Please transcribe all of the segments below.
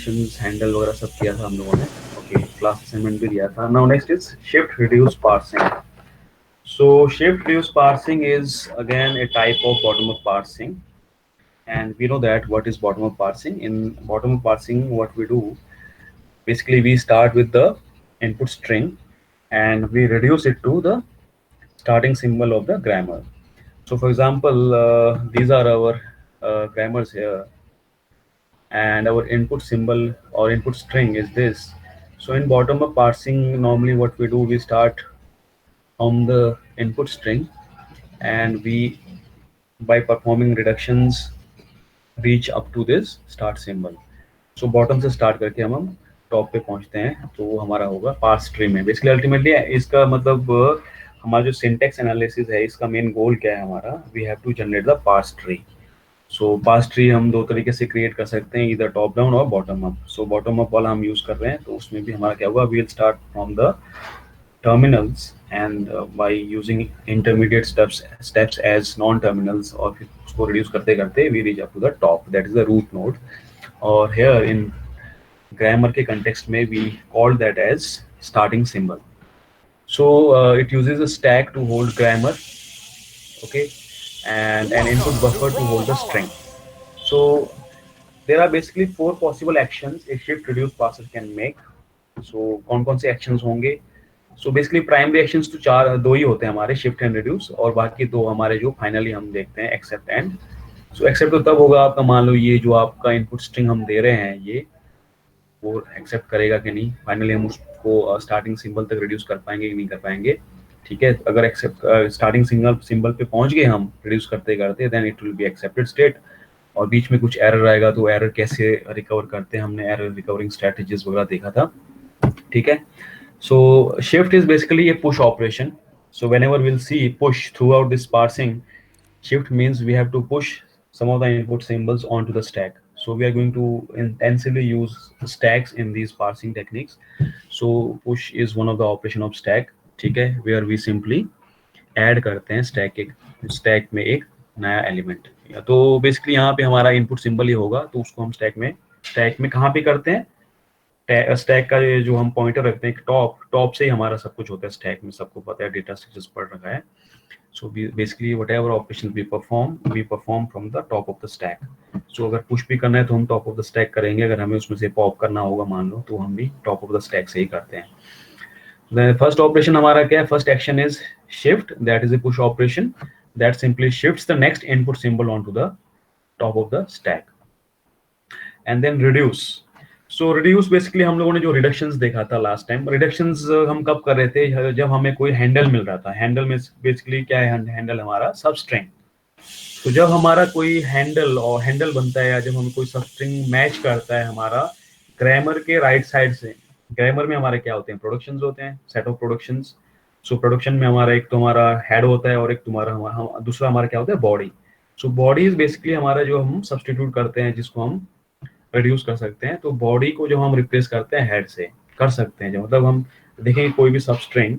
Reductions handle वगैरह सब किया था हम लोगों ने. ओके, क्लास असाइनमेंट भी दिया था. Now next is shift reduce parsing. So shift reduce parsing is again a type of bottom up parsing, and we know that what is bottom up parsing. In bottom up parsing, what we do, basically we start with the input string and we reduce it to the starting symbol of the grammar. So for example, these are our grammars here, and our input symbol or input string is this. So in bottom up parsing, normally what we do, we start on the input string and we, by performing reductions, reach up to this start symbol. So bottom से start करके हम top पे पहुंचते हैं, तो वो हमारा होगा पार्स ट्री में. बेसिकली अल्टीमेटली इसका मतलब हमारा जो सिंटेक्स एनालिसिस है, इसका मेन गोल क्या है हमारा, we have to generate the parse tree. So parse tree हम दो तरीके से क्रिएट कर सकते हैं, इधर टॉप डाउन और bottom up. So bottom up वाला हम यूज कर रहे हैं, तो उसमें भी हमारा क्या होगा, we will start from the terminals and by using intermediate steps as non-terminals, और फिर उसको reduce करते करते we reach up to the top, that is the root node. और here in grammar के context में we call that as starting symbol. So it uses a stack to hold grammar, okay, and an input buffer to hold the string. So there are basically 4 possible actions a shift reduce parser can make. So कौन-कौन से actions होंगे? So basically primary actions तो दो ही होते हैं हमारे, shift and reduce, और बाकी दो हमारे जो फाइनली हम देखते हैं एक्सेप्ट एंड. सो एक्सेप्ट तो तब होगा आपका, मान लो ये जो आपका इनपुट स्ट्रिंग हम दे रहे हैं, ये वो एक्सेप्ट करेगा कि नहीं, फाइनली हम उसको स्टार्टिंग सिंबल तक रिड्यूस कर पाएंगे कि नहीं कर पाएंगे. ठीक है, अगर एक्सेप्ट स्टार्टिंग सिंबल पे पहुंच गए हम रिड्यूस करते करते, then it will be accepted state. और बीच में कुछ एरर आएगा, तो एरर कैसे रिकवर करते हैं, हमने एरर रिकवरिंग स्ट्रेटजीज वगैरह देखा था. ठीक है. So shift is basically a push operation. So whenever we'll see push throughout this parsing, shift means we have to push some of the input symbols onto the stack. So we are going to intensively use stacks in these parsing techniques. So push is one of the operation of stack, ठीक है, where we simply add करते हैं stack में एक नया element. तो basically यहाँ पे हमारा इनपुट सिंबल ही होगा, तो उसको हम स्टैक में कहाँ पे करते हैं, स्टैक का जो हम पॉइंटर रखते हैं, टॉप से ही हमारा सब कुछ होता है स्टैक में, सबको पता है, डेटा स्ट्रक्चर्स पढ़ रखा है. So basically whatever operations we perform from the top of the stack. So अगर पुश भी करना है तो हम टॉप ऑफ द स्टैक करेंगे, अगर हमें उसमें से पॉप करना होगा मान लो, तो हम भी टॉप ऑफ द स्टैक से ही करते हैं. द फर्स्ट ऑपरेशन हमारा क्या है, first action is shift, that is a push operation that simply shifts the next input symbol on to the top of the stack. And then reduce. So reduce basically हम लोगों ने जो reductions देखा था last time, reductions हम कब कर रहे थे, जब हमें कोई हैंडल मिल रहा था. हैंडल में बेसिकली क्या है, हैंडल हमारा सब स्ट्रिंग. तो जब हमारा कोई हैंडल बनता है, या जब हमें कोई सब स्ट्रिंग मैच करता है हमारा ग्रामर के राइट साइड से, ग्रामर में हमारे क्या होते हैं, प्रोडक्शंस होते हैं, set of productions. So production में हमारा एक तो हमारा हेड होता है, और एक तुम्हारा दूसरा हमारा क्या होता है, body. So body is basically हमारा जो हम सब्सटीट्यूट करते हैं, जिसको हम रिड्यूस कर सकते हैं. तो बॉडी को जो हम रिप्लेस करते हैं हेड से कर सकते हैं, जो मतलब हम देखेंगे कोई भी सब स्ट्रिंग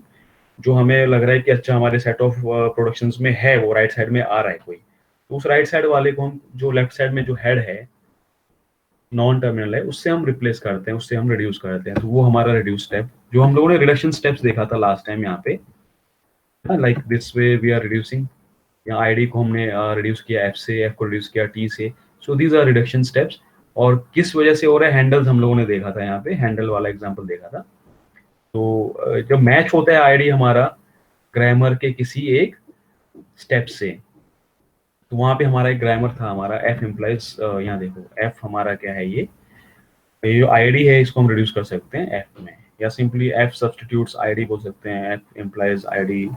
जो हमें लग रहा है कि अच्छा हमारे सेट ऑफ प्रोडक्शंस में है, वो राइट साइड में आ रहा है कोई, तो उस राइट साइड वाले को हम जो लेफ्ट साइड में जो हेड है, नॉन टर्मिनल है, उससे हम रिप्लेस करते हैं, उससे हम रिड्यूस करते हैं. तो वो हमारा रिड्यूस स्टेप, जो हम लोगों ने रिडक्शन स्टेप्स देखा था लास्ट टाइम यहाँ पे, like this way we are reducing. यहाँ आईडी को हमने रिड्यूस किया एफ से, एफ को रिड्यूस किया टी से. So these are reduction steps. और किस वजह से हो रहा है, हैंडल्स हम लोगों ने देखा था, यहाँ पे हैंडल वाला एग्जांपल देखा था. तो जब मैच होता है आईडी हमारा ग्रामर के किसी एक स्टेप से, तो वहां पे हमारा एक ग्रामर था हमारा एफ इम्प्लाइज, यहाँ देखो एफ हमारा क्या है, ये जो आईडी है इसको हम रिड्यूस कर सकते हैं एफ में, या सिंपली एफ सब्सटीट्यूट्स आईडी बोल सकते हैं, F implies ID,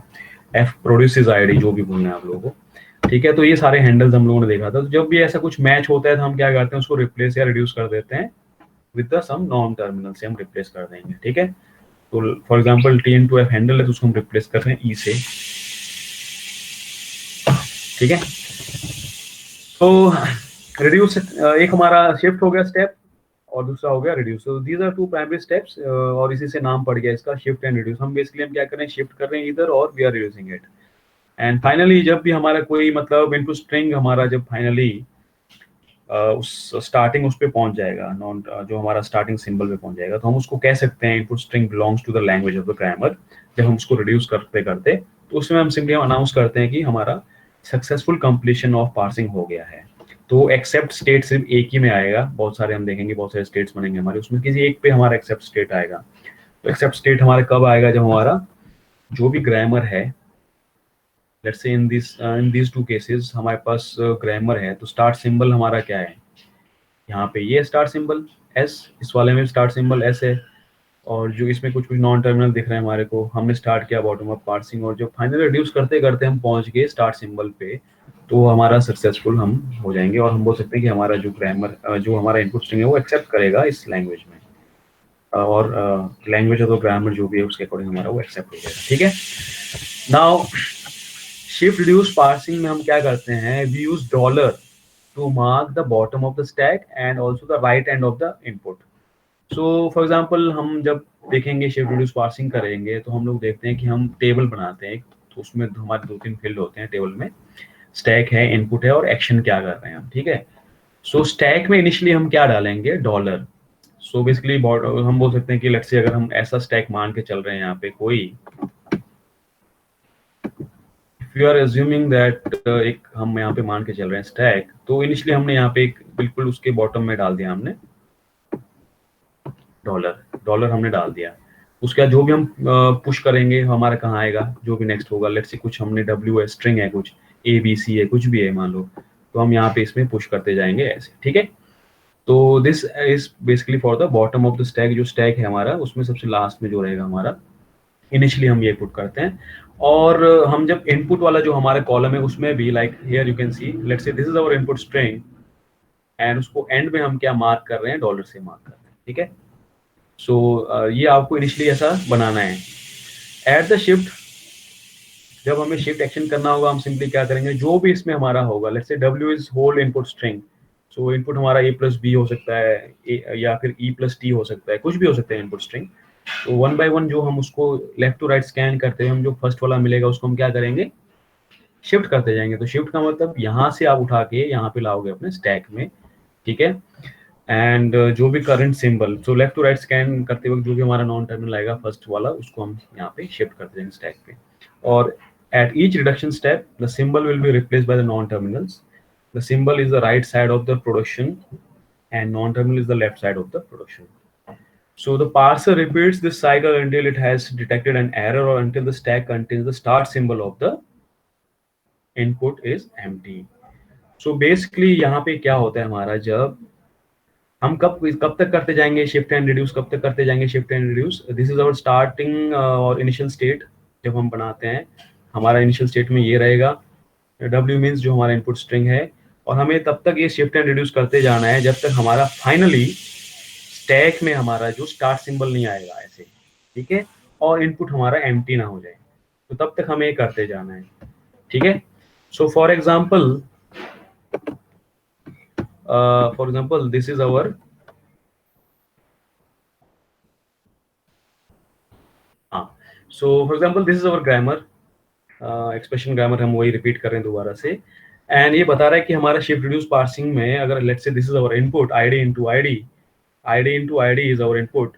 F produces ID, जो भी बोलना है आप लोगों को. ठीक है, तो ये सारे हैंडल्स हम लोगों ने देखा था. तो जब भी ऐसा कुछ मैच होता है तो हम क्या करते हैं, उसको रिप्लेस या रिड्यूस कर देते हैं with the some non terminal से हम रिप्लेस कर देंगे. ठीक है, तो फॉर एग्जांपल TN2F हैंडल है, तो उसको हम रिप्लेस कर रहे हैं ई से. ठीक है, तो रिड्यूस एक हमारा शिफ्ट हो गया स्टेप, और दूसरा हो गया रिड्यूस. तो these are two primary steps, और इसी से नाम पड़ गया इसका, शिफ्ट एंड रिड्यूस. हम बेसिकली हम क्या कर रहे हैं, शिफ्ट कर रहे हैं इधर, और we are reducing it. And finally जब भी हमारा कोई मतलब इनपुट स्ट्रिंग हमारा जब फाइनली उस स्टार्टिंग उस पे पहुंच जाएगा, नॉन जो हमारा स्टार्टिंग सिंबल पे पहुंच जाएगा, तो हम उसको कह सकते हैं input string belongs to the language of the grammar. जब हम उसको रिड्यूस करते करते तो उसमें हम सिंपली अनाउंस करते हैं कि हमारा सक्सेसफुल कंप्लीशन ऑफ पार्सिंग हो गया है। तो एक्सेप्ट स्टेट सिर्फ एक ही में आएगा, बहुत सारे हम देखेंगे, बहुत सारे स्टेट्स बनेंगे हमारे, उसमें किसी एक पे हमारा एक्सेप्ट स्टेट आएगा। तो एक्सेप्ट स्टेट हमारे कब आएगा, जब हमारा जो भी ग्रामर है, let's say in this to cases हमारे पास ग्रामर है, तो स्टार्ट सिंबल हमारा क्या है, यहाँ पे ये स्टार्ट सिंबल एस, इस वाले में स्टार्ट सिंबल एस है, और जो इसमें कुछ कुछ नॉन टर्मिनल दिख रहे हैं हमारे को, हमने स्टार्ट किया बॉटम अप पार्सिंग, और जो फाइनल रिड्यूस करते करते हम पहुंच गए स्टार्ट सिंबल पे, तो हमारा सक्सेसफुल हम हो जाएंगे, और हम बोल सकते हैं कि हमारा जो ग्रामर जो हमारा इनपुट स्ट्रिंग है वो एक्सेप्ट करेगा इस लैंग्वेज में, और लैंग्वेज और ग्रामर जो भी है उसके अकॉर्डिंग हमारा वो एक्सेप्ट हो जाएगा। ठीक है, नाउ शिफ्ट रिड्यूस पार्सिंग में हम क्या करते हैं, we use dollar to mark the bottom of the stack and also the right end of the input. So for example हम जब देखेंगे शिफ्ट रिड्यूस पार्सिंग करेंगे, तो हम लोग देखते हैं कि हम टेबल बनाते हैं, तो उसमें हमारे 2-3 फील्ड होते हैं टेबल में, स्टैक है, इनपुट है, और एक्शन क्या कर रहे हैं हम। ठीक है, सो स्टैक में इनिशियली हम क्या डालेंगे, डॉलर। सो बेसिकली हम बोल सकते हैं कि लेट्स से अगर हम ऐसा स्टैक मान के चल रहे हैं यहाँ पे कोई, if you are assuming that एक हम यहाँ पे मान के चल रहे हैं स्टैक, तो इनिशियली हमने यहाँ पे एक बिल्कुल उसके बॉटम में डाल दिया हमने डॉलर, डॉलर हमने डाल दिया। उसके बाद जो भी हम पुश करेंगे हमारा कहाँ आएगा, जो भी नेक्स्ट होगा, लेट्स से कुछ हमने डब्ल्यू है, स्ट्रिंग है, कुछ ए बी सी है, कुछ भी है मान लो, तो हम यहाँ पे इसमें पुश करते जाएंगे ऐसे। ठीक है, तो this is basically for the bottom of the stack, जो स्टैक है हमारा उसमें सबसे लास्ट में जो रहेगा हमारा, इनिशियली हम ये पुट करते हैं। और हम जब इनपुट वाला जो हमारा कॉलम है उसमें भी like here you can see, let's say this is our input string, and उसको एंड में हम क्या मार्क कर रहे हैं, डॉलर से मार्क कर रहे हैं। ठीक है, सो ये आपको इनिशियली ऐसा बनाना है। एट द शिफ्ट, जब हमें शिफ्ट एक्शन करना होगा, हम सिंपली क्या करेंगे, जो भी इसमें हमारा होगा, let's say W is whole input string, so input हमारा ए प्लस बी हो सकता है, या फिर ई प्लस टी हो सकता है, कुछ भी हो सकता है इनपुट स्ट्रिंग। तो वन बाय वन जो हम उसको लेफ्ट टू राइट स्कैन करते हैं, हम जो फर्स्ट वाला मिलेगा उसको हम क्या करेंगे, शिफ्ट करते जाएंगे। तो शिफ्ट का मतलब यहाँ से आप उठा के यहाँ पे लाओगे अपने स्टैक में। ठीक है, एंड जो भी करंट सिंबल, तो लेफ्ट टू राइट स्कैन करते वक्त जो भी हमारा नॉन टर्मिनल आएगा फर्स्ट वाला, उसको हम यहाँ पे शिफ्ट करते जाएंगे स्टैक पे। और at each reduction step the symbol will be replaced by the non terminals. The symbol is the right side of the production and non-terminal is the left side of the production. So the parser repeats this cycle until it has detected an error or until the stack contains the start symbol of the input is empty. So basically यहाँ पे क्या होता है हमारा, जब हम कब तक करते जाएंगे शिफ्ट एंड रिड्यूस, कब तक करते जाएंगे shift and reduce, this is our starting और इनिशियल स्टेट। जब हम बनाते हैं हमारा इनिशियल स्टेट में ये रहेगा, W मीन्स जो हमारा इनपुट स्ट्रिंग है, और हमें तब तक ये शिफ्ट एंड रिड्यूस करते जाना है जब तक हमारा फाइनली स्टैक में हमारा जो स्टार्ट सिंबल नहीं आएगा ऐसे। ठीक है, और इनपुट हमारा एम्प्टी ना हो जाए, तो तब तक हमें ये करते जाना है। ठीक है, सो for example this is our for example this is our grammar, expression grammar हम वही रिपीट कर रहे हैं दोबारा से, एंड ये बता रहा है कि हमारा शिफ्ट रिड्यूस पार्सिंग में अगर let's say this is our input id into id is our input,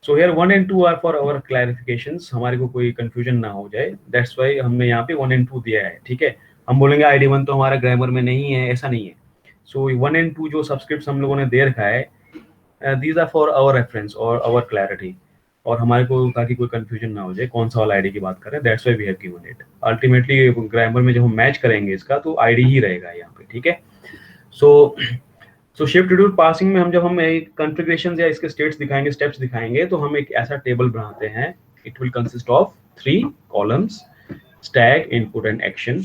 so here 1 and 2 are for our clarifications, हमारे को कोई confusion ना हो जाए, that's why हमने यहाँ पे 1 and 2 दिया है। ठीक है, हम बोलेंगे id1 तो हमारा ग्रामर में नहीं है, ऐसा नहीं है। so 1 and 2 जो सबस्क्रिप्ट हम लोगों ने दे रखा है, these are for our reference और our clarity, और हमारे को ताकि कोई कंफ्यूजन ना हो जाए कौन सा वाला आईडी की बात कर रहे हैं, that's why we have given it. Ultimately grammar में जब हम मैच करेंगे इसका तो आईडी ही रहेगा यहाँ पे। ठीक है, सो शिफ्ट रिड्यूस पार्सिंग में हम जब हम कॉन्फ़िगरेशंस या इसके स्टेट्स दिखाएंगे, स्टेप्स दिखाएंगे, तो हम एक ऐसा टेबल बनाते हैं, it will consist of 3 columns, stack, input and action.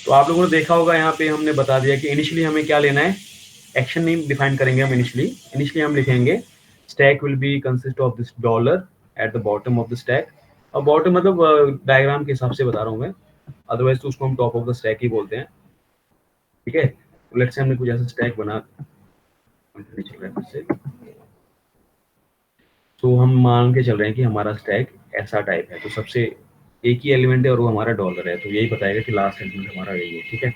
तो आप लोगों ने देखा होगा यहाँ पे हमने बता दिया कि इनिशियली हमें क्या लेना है, एक्शन नहीं डिफाइन करेंगे हम इनिशियली हम लिखेंगे stack will be consist of this dollar at the bottom of the stack. और बॉटम मतलब डायग्राम के हिसाब से बता रहा हूँ मैं, अदरवाइज तो उसको हम टॉप ऑफ द स्टैक ही बोलते हैं। ठीक है, तो लेट्स से हमने कुछ ऐसा स्टैक बना, तो हम मान के चल रहे हैं कि हमारा स्टैक ऐसा टाइप है, तो सबसे एक ही एलिमेंट है और वो हमारा डॉलर है, तो यही बताएगा कि लास्ट एलिमेंट हमारा यही है। ठीक है,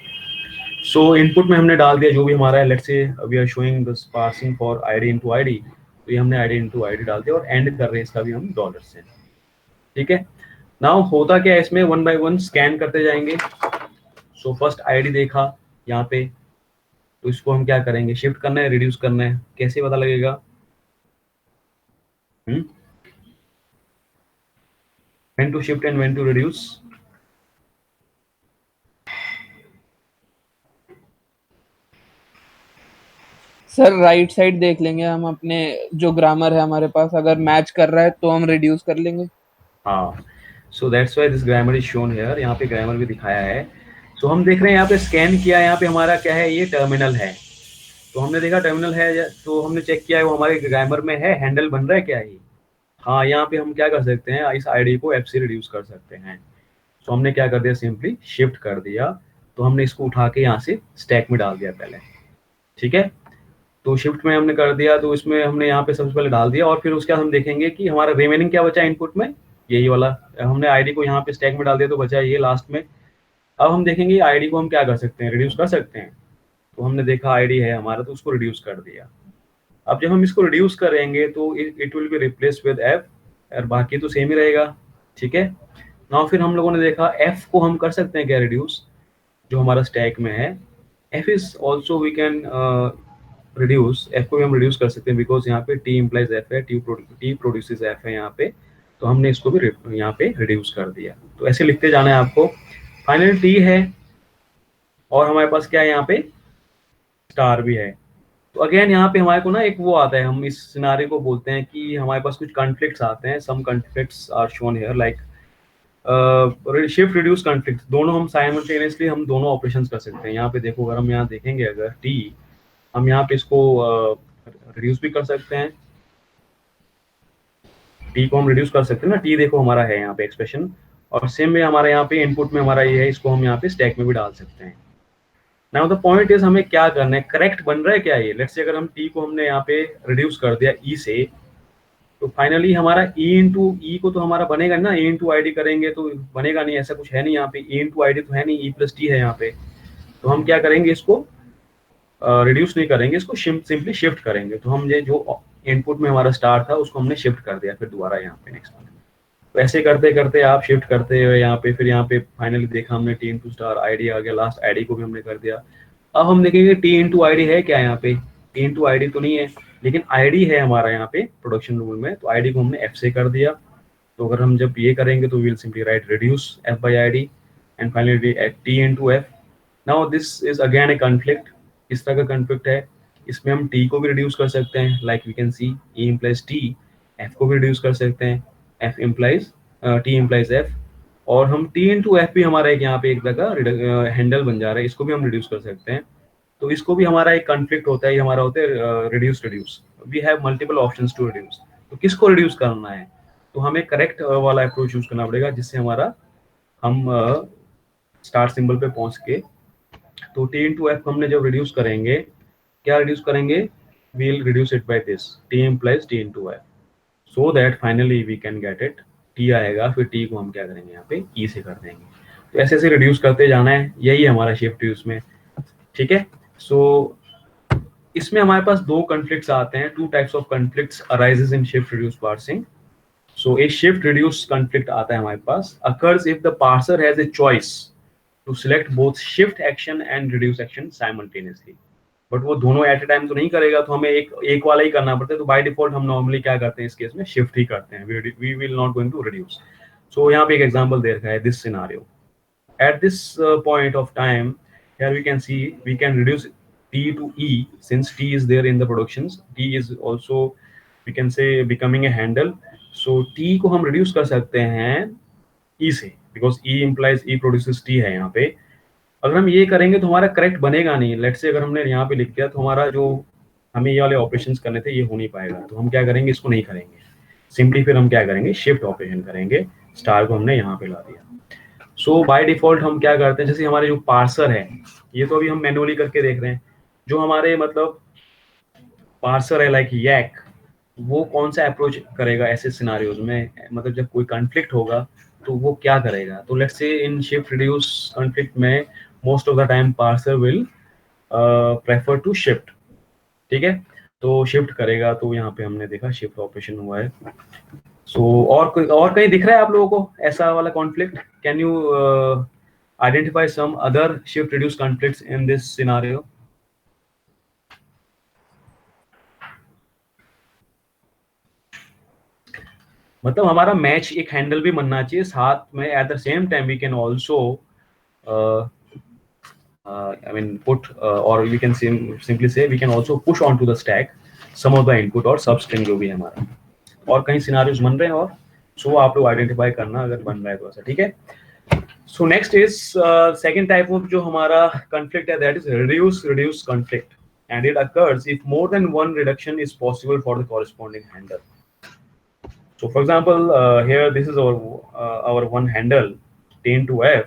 सो इनपुट में हमने डाल दिया जो भी हमारा है, let's say we are showing this parsing for ID into ID, तो ये हमने आईडी इनटू आईडी डाल दिया और एंड कर रहे हैं इसका भी हम डॉलर से, ठीक है। नाउ होता क्या है इसमें, वन बाय वन स्कैन करते जाएंगे। सो फर्स्ट आईडी देखा यहाँ पे, तो इसको हम क्या करेंगे, शिफ्ट करना है, रिड्यूस करना है, कैसे पता लगेगा? When to shift and when to reduce? Sir right side देख लेंगे हम, अपने जो ग्रामर है हमारे पास अगर मैच कर रहा है तो हम रिड्यूस कर लेंगे। हाँ, सो that's why this grammar is shown here, यहाँ पे ग्रामर भी दिखाया है। तो हम देख रहे हैं यहाँ पे स्कैन किया, यहाँ पे हमारा क्या है, ये टर्मिनल है। तो हमने देखा टर्मिनल है, तो हमने चेक किया है वो हमारे ग्रामर में है, हैंडल बन रहा है क्या ये? हाँ, यहाँ पे हम क्या कर सकते हैं, इस आईडी को एफ से रिड्यूस कर सकते हैं। तो हमने क्या कर दिया, सिंपली शिफ्ट कर दिया। तो हमने इसको उठा के यहाँ से स्टैक में डाल दिया पहले, ठीक है। तो शिफ्ट में हमने कर दिया, तो इसमें हमने यहाँ पे सबसे पहले डाल दिया, और फिर उसके बाद हम देखेंगे कि हमारा रिमेनिंग क्या बचा इनपुट में, यही वाला। हमने आईडी को यहाँ पे स्टैक में डाल दिया, तो बचा ये लास्ट में। अब हम देखेंगे आईडी को हम क्या कर सकते हैं, रिड्यूस कर सकते हैं। तो हमने देखा आईडी है हमारा, तो उसको रिड्यूस कर दिया। अब जब हम इसको रिड्यूस करेंगे तो it will be replace with F, और बाकी तो सेम ही रहेगा, ठीक है। नाउ फिर हम लोगों ने देखा एफ को हम कर सकते हैं क्या रिड्यूस, जो हमारा स्टैक में है। F is also we can reduce, F को भी हम रिड्यूस कर सकते हैं, बिकॉज यहाँ पे टी इम्प्लाइज एफ है, टी प्रोड्यूसेस एफ है यहाँ पे। तो हमने इसको भी यहाँ पे रिड्यूस कर दिया। तो ऐसे लिखते जाना है आपको। फाइनल टी है, और हमारे पास क्या है यहाँ पे, स्टार भी है। तो अगेन यहाँ पे हमारे को ना एक वो आता है, हम इस सिनारे को बोलते हैं कि हमारे पास कुछ कॉन्फ्लिक्ट्स आते हैं। Some conflicts are shown here, like shift reduce conflict, दोनों हम साइमल्टेनियसली हम दोनों ऑपरेशंस कर सकते हैं। यहाँ पे देखो, अगर हम यहाँ देखेंगे, अगर टी, हम यहाँ पे इसको रिड्यूस भी कर सकते हैं, टी को हम रिड्यूस कर सकते हैं ना, टी देखो हमारा है यहाँ पे एक्सप्रेशन, और सेम में हमारा यहाँ पे इनपुट में हमारा ये है, इसको हम यहाँ पे स्टैक में भी डाल सकते हैं। नाउ द पॉइंट इज, हमें क्या करना है, करेक्ट बन रहा है क्या ये? लेट्स से अगर हम टी को हमने यहाँ पे रिड्यूस कर दिया ई से, तो फाइनली हमारा ई इंटू ई को तो हमारा बनेगा ना, ई इंटू आई डी करेंगे तो बनेगा नहीं, ऐसा कुछ है नहीं यहाँ पे, ई इंटू आई डी तो है नहीं, ई प्लस टी है यहाँ पे। तो हम क्या करेंगे, इसको रिड्यूस नहीं करेंगे, इसको सिंपली शिफ्ट करेंगे। तो हम ये जो इनपुट में हमारा स्टार था उसको हमने शिफ्ट कर दिया फिर दोबारा यहाँ पे नेक्स्ट में। तो ऐसे करते करते आप शिफ्ट करते हुए यहाँ पे, फिर यहाँ पे फाइनली देखा हमने टी इंटू स्टार आईडी आ गया, लास्ट आईडी को भी हमने कर दिया। अब हम देखेंगे टी इंटू आईडी है क्या यहाँ पे, टी इंटू आईडी तो नहीं है, लेकिन आईडी है हमारा यहाँ पे प्रोडक्शन रूल में। तो आईडी को हमने एफ से कर दिया। तो अगर हम जब ये करेंगे तो will simply write reduce F by ID and finally T into F. Now this is again A conflict, इस तरह का कॉन्फ्लिक्ट है। इसमें हम टी को भी रिड्यूस कर सकते हैं, like we can see E implies T, F को भी रिड्यूस कर सकते हैं, F implies T implies F, और हम टी इंटू एफ भी हमारा एक यहाँ पे एक तरह का हैंडल बन जा रहा है, इसको भी हम रिड्यूस कर सकते हैं। तो इसको भी हमारा एक कॉन्फ्लिक्ट होता है, ये हमारा होता है reduce reduce, we have multiple options to reduce. तो किसको रिड्यूस करना है, तो हमें करेक्ट वाला अप्रोच यूज करना पड़ेगा, जिससे हमारा हम स्टार सिंबल पे पहुंच के, तो टी इंटू एफ हमने जब रिड्यूस करेंगे, क्या रिड्यूस करेंगे, we'll reduce it by this t implies t into f, so that finally we can get it, t आएगा, फिर t को हम क्या करेंगे यहाँ पे e से कर देंगे। तो ऐसे ऐसे रिड्यूस करते जाना है, यही है हमारा शिफ्ट रिड्यूस में, ठीक है। सो इसमें हमारे पास दो कॉन्फ्लिक्ट्स आते हैं, two types of conflicts arises in shift reduce parsing. So एक शिफ्ट रिड्यूस कॉन्फ्लिक्ट आता है हमारे पास, occurs if the parser has a choice to select both shift action and reduce action simultaneously, but वो दोनों eight ए time तो नहीं करेगा, तो हमें एक वाला ही करना पड़ता है। तो बाय डिफॉल्ट हम नॉर्मली क्या करते हैं इस केस में, शिफ्ट ही करते हैं, we will not going to reduce. So यहाँ पे एक एग्जांपल दे रखा है, this scenario at this point of time, here we can see we can reduce t to e, since t is there in the productions, t is also we can say becoming a handle, so t को हम reduce कर सकते हैं e से, because e implies e produces t है यहाँ पे। अगर हम ये करेंगे तो हमारा करेक्ट बनेगा नहीं, लेट्स से अगर हमने यहाँ पे लिख दिया तो हमारा जो हमें ये वाले ऑपरेशंस करने थे ये हो नहीं पाएगा। तो हम क्या करेंगे, इसको नहीं करेंगे, सिंपली फिर हम क्या करेंगे, शिफ्ट ऑपरेशन करेंगे, स्टार को हमने यहाँ पे ला दिया। सो बाय डिफॉल्ट हम क्या करते हैं, जैसे हमारे जो पार्सर है, ये तो अभी हम मैनुअली करके देख रहे हैं, जो हमारे मतलब पार्सर है लाइक यैक, वो कौन सा अप्रोच करेगा ऐसे सिनारियोज में, मतलब जब कोई कॉन्फ्लिक्ट होगा तो वो क्या करेगा। तो let's say in shift reduce conflict में most of the time parser will prefer to shift, ठीक है, तो शिफ्ट करेगा। तो यहाँ पे हमने देखा शिफ्ट ऑपरेशन हुआ है। सो और कहीं दिख रहा है आप लोगों को ऐसा वाला conflict? Can you identify some other shift reduce conflicts in this scenario? मतलब हमारा मैच एक हैंडल भी बनना चाहिए साथ में, at the same time we can also I mean put or we can simply say we can also push onto the stack some of the input और सब स्ट्रिंग जो भी है हमारा। और कहीं सिनारियोस बन रहे हैं और सो आप लोग आइडेंटिफाई करना अगर बन रहा है तो ऐसा, ठीक है। So next is second type of जो हमारा कॉन्फ्लिक्ट है, that is reduce conflict, and it occurs if more than one reduction is possible for the corresponding handle. So for example, here this is our one handle t into f.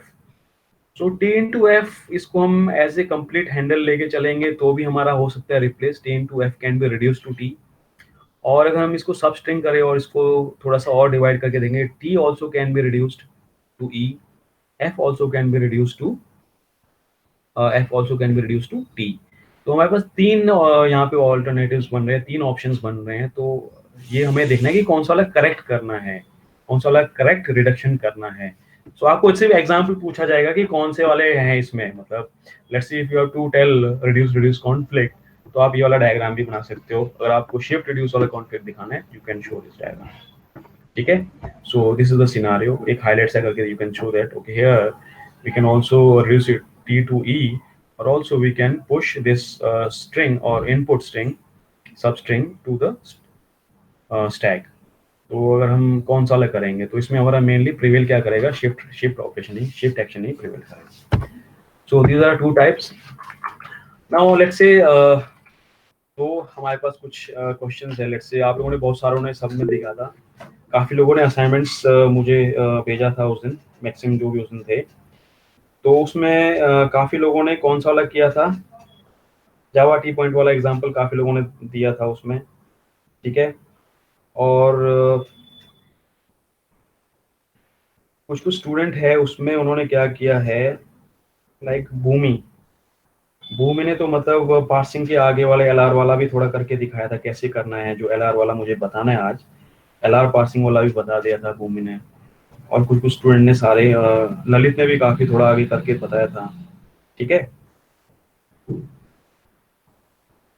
So t into f इसको हम as a complete handle लेके चलेंगे तो भी हमारा हो सकता है replace, t into f can be reduce to t। और अगर हम इसको सब स्ट्रिंग करें और इसको थोड़ा सा और डिवाइड करके देंगे, t also can be reduced to e, f also can be reduced to t। तो हमारे पास तीन यहाँ पे ऑल्टरनेटिव्स बन रहे हैं, तीन ऑप्शंस बन रहे हैं। तो ये हमें देखना है कि कौन सा वाला करेक्ट करना है, कौन सा वाला करेक्ट रिडक्शन करना है। सो आपको इससे भी एग्जांपल पूछा जाएगा कि कौन से वाले हैं इसमें, मतलब let's see if you have to tell reduce conflict, तो आप ये वाला डायग्राम भी बना सकते हो। अगर आपको शिफ्ट रिड्यूस वाला कॉन्फ्लिक्ट दिखाना है, you can show this diagram, ठीक है। So this is the scenario, एक हाईलाइट सा करके you can show that okay here we can also reduce it t to e, or also we can push this string or input string substring to the stack। तो अगर हम कौन सा अलग करेंगे तो इसमें हमारा मेनली प्रिवेल क्या करेगा, शिफ्ट ऑपरेशन ही, शिफ्ट एक्शन ही प्रिवेल करेगा। So these are two types. Now let's say तो हमारे पास कुछ क्वेश्चंस है। लेट्स से आप लोगों ने बहुत सारों ने सबमिट दिया था, काफी लोगों ने असाइनमेंट्स मुझे भेजा था उस दिन, मैक्सिमम जो भी उस दिन थे। तो उसमें काफी लोगों ने कौन सा वाला किया था, जावा टी पॉइंट वाला एग्जांपल काफी लोगों ने दिया था उसमें, ठीक है। और कुछ स्टूडेंट है उसमें उन्होंने क्या किया है, लाइक भूमि ने तो मतलब पार्सिंग के आगे वाला एलआर वाला भी थोड़ा करके दिखाया था कैसे करना है। जो एलआर वाला मुझे बताना है आज, एलआर पार्सिंग वाला भी बता दिया था भूमि ने। और कुछ स्टूडेंट ने सारे, ललित ने भी काफी थोड़ा आगे करके बताया था, ठीक है।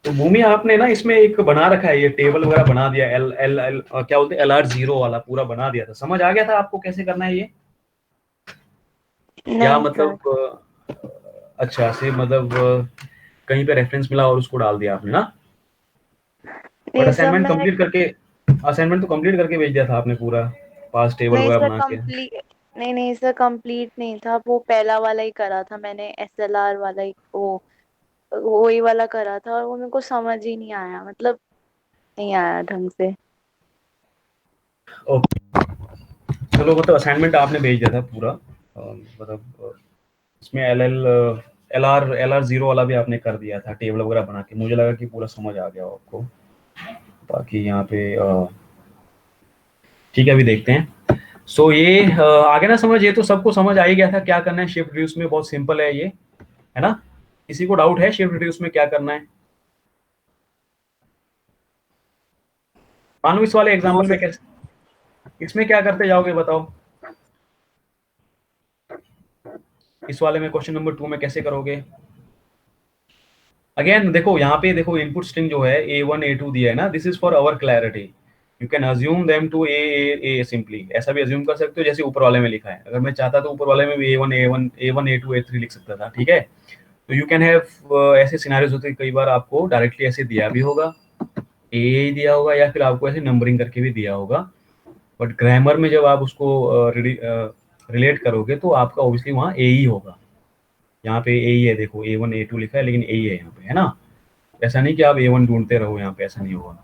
तो भूमि आपने ना इसमें एक बना रखा है, ये टेबल वगैरह बना दिया, एल क्या बोलते हैं एलआर 0 वाला पूरा बना दिया था, समझ आ गया था आपको कैसे करना है ये? या मतलब अच्छा से मतलब कहीं पे रेफरेंस मिला और उसको डाल दिया आपने ना? बट असाइनमेंट तो कंप्लीट करके भेज दिया था आपने पूरा, पास टेबल वगैरह बना के। नहीं सर, कंप्लीट नहीं था, वो पहला वाला ही करा था मैंने, एसएलआर वाला ही, वही वाला करा था, और वो मेरे को समझ ही नहीं आया, मतलब नहीं आया ढंग से। ओके चलो, मतलब असाइनमेंट आपने भेज दिया था पूरा, मतलब इसमें एलआर 0 वाला भी आपने कर दिया था टेबल वगैरह बना के, मुझे लगा कि पूरा समझ आ गया आपको। बाकी यहाँ पे ठीक है, अभी देखते हैं। सो ये आगे ना समझ, ये तो सबको समझ आ ही गया था क्या करना है शिफ्ट रिड्यूस में, बहुत सिंपल है ये, है ना? किसी को डाउट है शिफ्ट रिड्यूस में क्या करना है? मानो इस वाले एग्जांपल में कैसे, इसमें क्या करते जाओगे बताओ? इस वाले में क्वेश्चन नंबर 2 में कैसे करोगे? अगेन देखो यहाँ पे, देखो इनपुट स्ट्रिंग जो है A1 A2 दिया है ना, this is for our clarity, you can assume them to a simply, ऐसा भी अज्यूम कर सकते हो जैसे ऊपर वाले में लिखा है। अगर मैं चाहता तो ऊपर वाले में भी A1 A2 A3 लिख सकता था, ठीक है। तो यू कैन हैव ऐसे सिनेरियोज होते हैं, कई बार आपको डायरेक्टली ऐसे दिया भी होगा, ए दिया होगा, या फिर आपको ऐसे नंबरिंग करके भी दिया होगा। बट ग्रामर में जब आप उसको रिलेट करोगे तो आपका ऑब्वियसली वहाँ ए ही होगा। यहाँ पे ए ही है, देखो A1 A2 लिखा है लेकिन ए ही है यहाँ पे, है ना? ऐसा नहीं कि आप A1 ढूंढते रहो यहाँ पे, ऐसा नहीं होगा।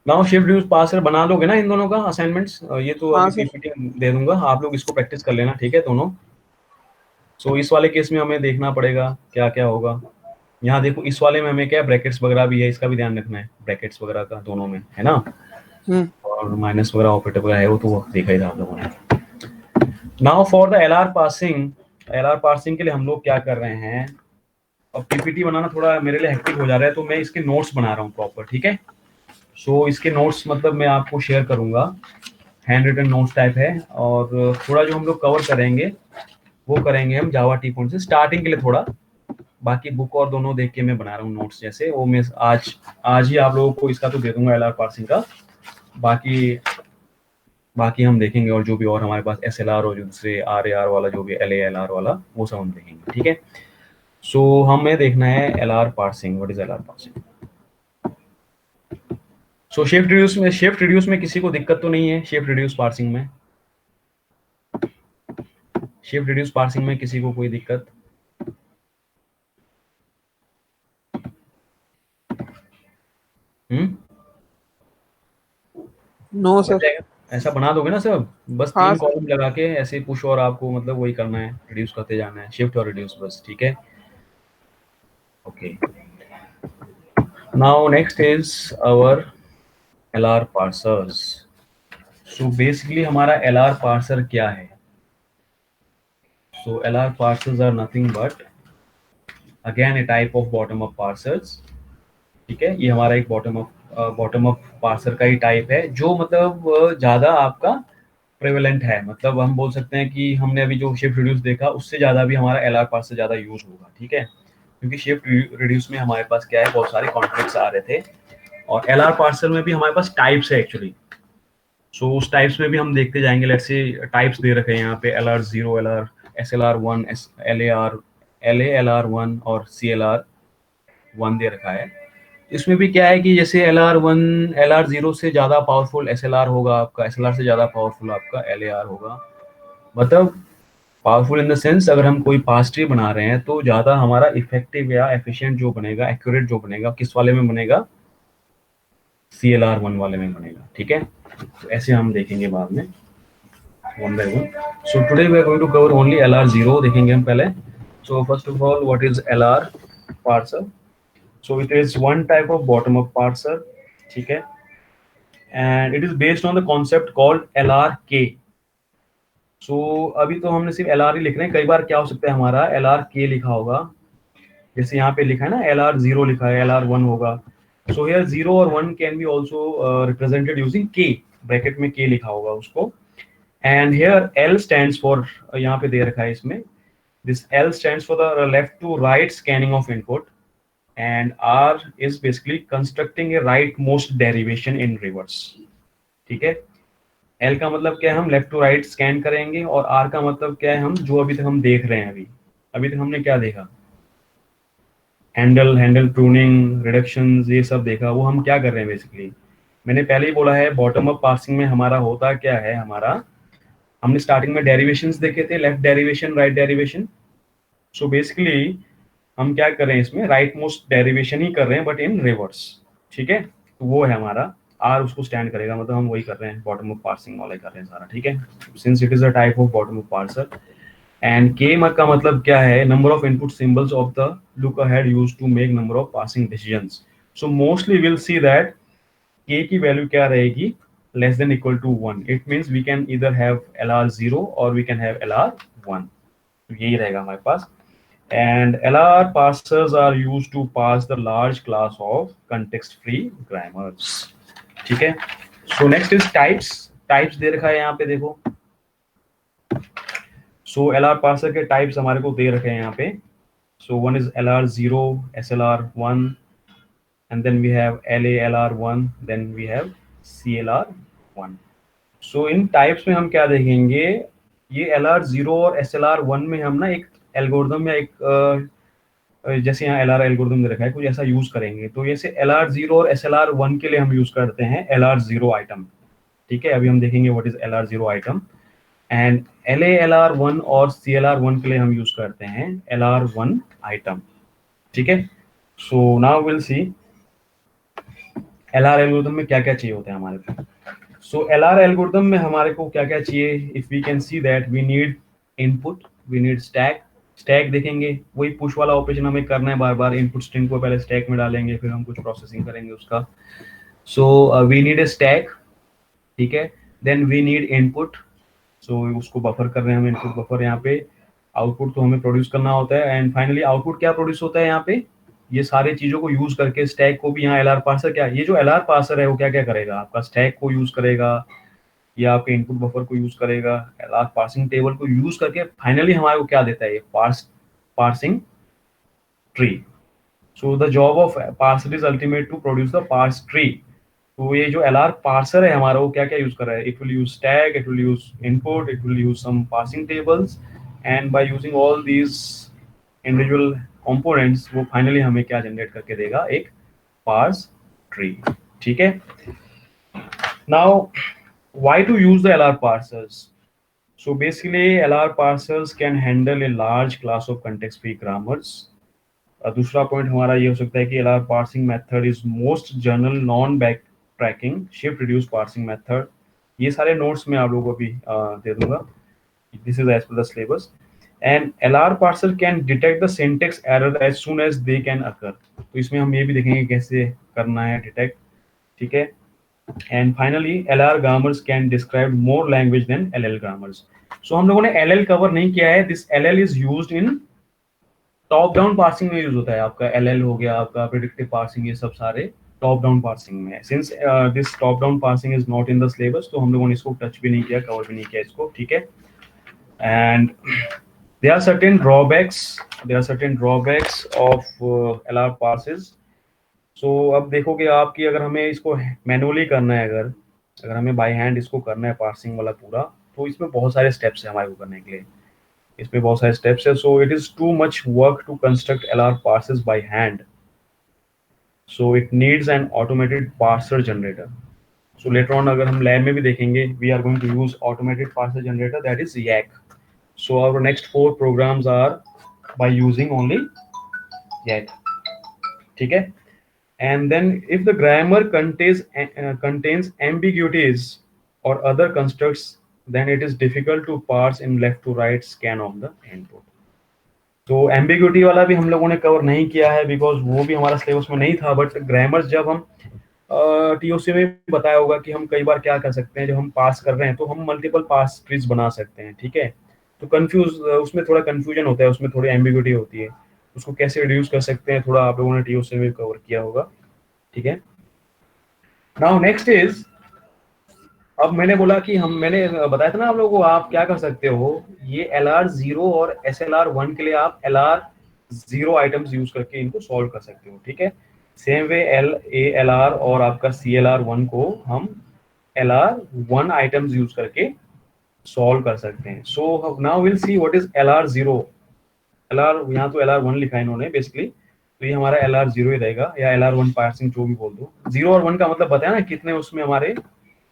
नाउ शिफ्ट रिड्यूस पार्सर बना लोगे ना इन दोनों का असाइनमेंट्स, ये तो अभी पीपीटी दे दूंगा, आप लोग इसको प्रैक्टिस कर लेना, ठीक है दोनों। सो इस वाले केस में हमें देखना पड़ेगा क्या क्या होगा। यहाँ देखो इस वाले में हमें क्या ब्रैकेट्स वगैरह भी है, इसका भी ध्यान रखना है, ब्रैकेट्स वगैरह का दोनों में, है ना? और माइनस वगैरह ऑपरेटर वगैरह है, वो तो देखा ही था आप लोगों ने। Now for the LR passing LR parsing के लिए हम लोग क्या कर रहे हैं, अब पीपीटी बनाना थोड़ा मेरे लिए हेक्टिक हो जा रहा है, तो मैं इसके नोट्स बना रहा हूँ प्रॉपर, ठीक है। सो इसके नोट्स मतलब मैं आपको शेयर करूंगा, हैंड रिटन नोट्स टाइप है, और थोड़ा जो हम लोग कवर करेंगे वो करेंगे हम जावा टी पॉइंट से स्टार्टिंग के लिए थोड़ा, बाकी बुक और दोनों देख के मैं बना रहा हूँ नोट्स, जैसे वो मैं आज आज ही आप लोगों को इसका तो दे दूंगा LR पार्सिंग का, बाकी बाकी हम देखेंगे, और जो भी और हमारे पास SLR और जो दूसरे RAR वाला जो भी LALR वाला वो सब हम देखेंगे, ठीक है। सो हमें देखना है LR parsing, what is LR parsing. So shift reduce में किसी को दिक्कत तो नहीं है, शिफ्ट रिड्यूस पार्सिंग में, शिफ्ट रिड्यूस पार्सिंग में किसी को कोई दिक्कत? हम्म, नो बन सर। जाएगा, ऐसा बना दोगे ना सब, बस हाँ 3 सर। कॉलम लगा के ऐसे पुश, और आपको मतलब वही करना है, रिड्यूस करते जाना है, शिफ्ट और रिड्यूस बस, ठीक है। Okay, now next is our LR parsers. So basically हमारा LR पार्सर क्या है? सो LR parsers are nothing but again a type of bottom up parsers, ठीक है। ये हमारा एक बॉटम अप पार्सर का ही टाइप है, जो मतलब ज्यादा आपका प्रेवलेंट है, मतलब हम बोल सकते हैं कि हमने अभी जो शिफ्ट रिड्यूस देखा उससे ज्यादा भी हमारा LR पार्सर ज्यादा यूज होगा, ठीक है। क्योंकि शिफ्ट रिड्यूस में हमारे पास क्या है, बहुत सारे कॉन्फ्लिक्ट्स आ रहे थे, और LR पार्सर में भी हमारे पास टाइप्स है एक्चुअली। सो उस टाइप्स में भी हम देखते जाएंगे, लेट्स से टाइप्स दे रखे हैं यहाँ पे, LR0, LR, SLR1, LALR1 और CLR1 दे रखा है। इसमें भी क्या है कि जैसे LR1 LR0 से ज़्यादा पावरफुल SLR होगा आपका, SLR से ज़्यादा पावरफुल आपका LAR होगा, मतलब पावरफुल इन द सेंस, अगर हम कोई पास ट्री बना रहे हैं तो ज़्यादा हमारा इफेक्टिव या एफिशिएंट जो बनेगा, एक्यूरेट जो बनेगा, किस वाले में बनेगा, CLR1 वाले में बनेगा, ठीक है। तो ऐसे हम देखेंगे बाद में one by one. So today we are going to cover only LR0 देखेंगे हम पहले। So first of all what is LR parser? So it is one type of bottom up parser, ठीक है, and it is based on the concept called LRK। So अभी तो हमने सिर्फ LR ही लिख रहे हैं, कई बार क्या हो सकता है हमारा LRK लिखा होगा, जैसे यहाँ पे लिखा है ना LR0 लिखा है, LR1 होगा। सो हियर 0 और 1 can be also represented using K, bracket में K लिखा होगा उसको, and here L stands for, यहाँ पे दे रखा है इसमें, this L stands for the left to right scanning of input, and R is basically constructing a rightmost derivation in reverse, ठीक है। L का मतलब क्या है, हम लेफ्ट टू राइट स्कैन करेंगे, और R का मतलब क्या है, हम जो अभी तक हम देख रहे हैं, अभी अभी तक हमने क्या देखा, हैंडल प्रूनिंग, रिडक्शंस, ये सब देखा, वो हम क्या कर रहे हैं बेसिकली, मैंने पहले ही बोला है बॉटम अप पार्सिंग में हमारा होता क्या है, हमारा हमने स्टार्टिंग में डेरिवेशंस देखे थे, left derivation, right derivation. So basically हम क्या कर रहे हैं इसमें, राइट मोस्ट डेरिवेशन ही कर रहे हैं, बट इन रिवर्स, ठीक है। तो वो है हमारा आर, उसको स्टैंड करेगा, मतलब हम वही कर रहे हैं, बॉटम अप पार्सिंग वाला ही कर रहे हैं सारा, ठीक है। Since it is a type of bottom up parser, and K का मतलब क्या है, number of input symbols of the look ahead used to make number of passing decisions. So mostly will see that K की value क्या रहेगी, less than equal to 1, it means we can either have LR0 और we can have LR1, तो यही रहेगा हमारे पास। And LR parsers are used to parse the large class of context-free grammars, ठीक है। So next is types दे रखा है यहाँ पे, देखो। So LR parser के types हमारे को दे रखे हैं यहाँ पे। So one is LR0, SLR1, and then we have LALR1, then we have CLR1. So in types में हम क्या देखेंगे, ये LR0 और SLR1 में हम ना एक एल्गोरिदम या एक जैसे यहाँ LR एल्गोरिदम दे रखा है, कुछ ऐसा यूज करेंगे। तो जैसे LR0 और SLR1 के लिए हम यूज करते हैं LR0 आइटम, ठीक है। अभी हम देखेंगे what is LR0 item, and LALR1 और CLR1 के लिए हम यूज करते हैं LR1 आइटम, ठीक है। So now will see LR algorithm में क्या क्या चाहिए होता है हमारे को। सो LR एल्गोरिदम में हमारे को क्या क्या चाहिए, if we can see that we need input, we need stack देखेंगे, वही पुश वाला ऑपरेशन हमें करना है, बार बार इनपुट स्ट्रिंग को पहले स्टैक में डालेंगे, फिर हम कुछ प्रोसेसिंग करेंगे उसका। So we need a stack, ठीक है। Then we need input, so उसको बफर कर रहे हैं हम, इनपुट बफर यहाँ पे। आउटपुट तो हमें प्रोड्यूस करना होता है, एंड फाइनली आउटपुट क्या प्रोड्यूस होता है यहाँ पे, ये सारे चीजों को यूज करके स्टैक को भी यहाँ एलआर पार्सर, क्या ये जो एलआर पार्सर है वो क्या क्या करेगा, आपका स्टैक को यूज करेगा या आपके इनपुट बफर को यूज करेगा, एलआर पार्सिंग टेबल को यूज करके फाइनली हमारे को क्या देता है, ये parsing tree. So the job of parser is ultimate to produce the parse tree. तो ये जो एलआर पार्सर है हमारा, वो क्या क्या यूज कर रहा है, it will use stack, it will use input, it will use some parsing tables, and by using all these individual components वो फाइनली हमें क्या जनरेट करके देगा, एक पार्स ट्री। ठीक है, now why to use the LR parsers? So basically LR parsers can handle a large class of context free grammars. दूसरा point हमारा ये हो सकता है कि LR parsing method is most general non backtracking shift reduce parsing method। ये सारे notes मैं आप लोगों को भी दे दूंगा, this is as per the syllabus। and LR parser can detect the syntax error as soon as they can occur। तो इसमें हम ये भी देखेंगे कैसे करना है डिटेक्ट। ठीक है, and finally LR grammars can describe more language than LL grammars। so हम लोगों ने LL कवर नहीं किया है, this LL is used in top down parsing में यूज होता है, आपका LL हो गया, आपका प्रेडिक्टिव पार्सिंग, ये सब सारे टॉप डाउन पार्सिंग में है। Since this top down parsing is not in the syllabus, तो हम लोगों ने इसको टच भी नहीं किया, कवर भी नहीं किया इसको। ठीक है, and there are certain drawbacks of LR parses। सो अब देखोगे आपकी, अगर हमें इसको मैनुअली करना है, अगर हमें बाय हैंड इसको करना है पार्सिंग वाला पूरा, तो इसमें बहुत सारे स्टेप्स हैं हमारे को करने के लिए, इसमें बहुत सारे स्टेप्स है। So it is too much work to construct LR parses by hand, so it needs an automated parser generator. So later on अगर हम लैब में भी देखेंगे, we are going to use automated parser generator, that is YAC। So our next 4 programs are by using only YAC। ठीक है, and then if the grammar contains ambiguities or other constructs, then it is difficult to parse in left to right scan of the input। तो ambiguity वाला भी हम लोगों ने cover नहीं किया है, बिकॉज वो भी हमारा सिलेबस में नहीं था। बट ग्रामर जब हम TOC में बताया होगा कि हम कई बार क्या कर सकते हैं, जब हम पास कर रहे हैं तो हम मल्टीपल पास ट्रीज बना सकते हैं। ठीक है, तो उसमें थोड़ा कंफ्यूजन होता है, उसमें थोड़ी एम्बिग्यूटी होती है, उसको कैसे रिड्यूस कर सकते हैं, थोड़ा आप लोगों ने TOC में कवर किया होगा। ठीक है, नाउ नेक्स्ट इज, अब मैंने बोला कि मैंने बताया था ना आप लोगों को, आप क्या कर सकते हो, ये LR0 और SLR1 के लिए आप LR0 आइटम्स यूज करके इनको सॉल्व कर सकते हो। ठीक है, सेम वे LALR और आपका CLR1 को हम LR1 आइटम्स यूज करके सॉल्व कर सकते हैं। So now will see what is LR0। यहाँ तो LR1 लिखा है इन्होंने बेसिकली, तो ये हमारा LR0 ही रहेगा, या LR1 पार्सिंग जो भी बोल दो। 0 और 1 का मतलब बताया ना कितने उसमें हमारे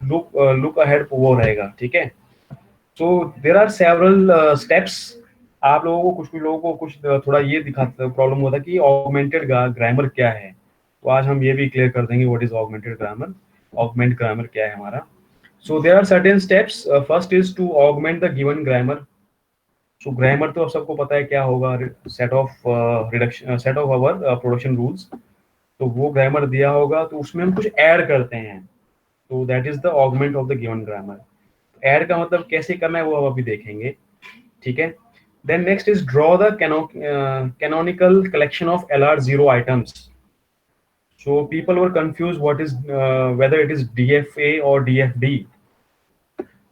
लुक अहेड वो रहेगा। ठीक है, so there are several steps. आप लोगों को, कुछ भी लोगों को कुछ थोड़ा ये दिखाता प्रॉब्लम होता है कि ऑगमेंटेड ग्रामर क्या है, तो आज हम ये भी क्लियर कर देंगे what is augmented grammar, augment grammar क्या है हमारा। So there are certain steps. First is to augment the given grammar. So grammar तो अब सबको पता है क्या होगा, set of our production rules. तो वो ग्रामर दिया होगा, तो उसमें हम कुछ ऐड करते हैं, तो that is the augment of the given grammar. Add का मतलब कैसे करना है वो अब अभी देखेंगे। ठीक है, then next is draw the canonical collection of LR0 items. So people were confuse what is whether it is DFA और DFD।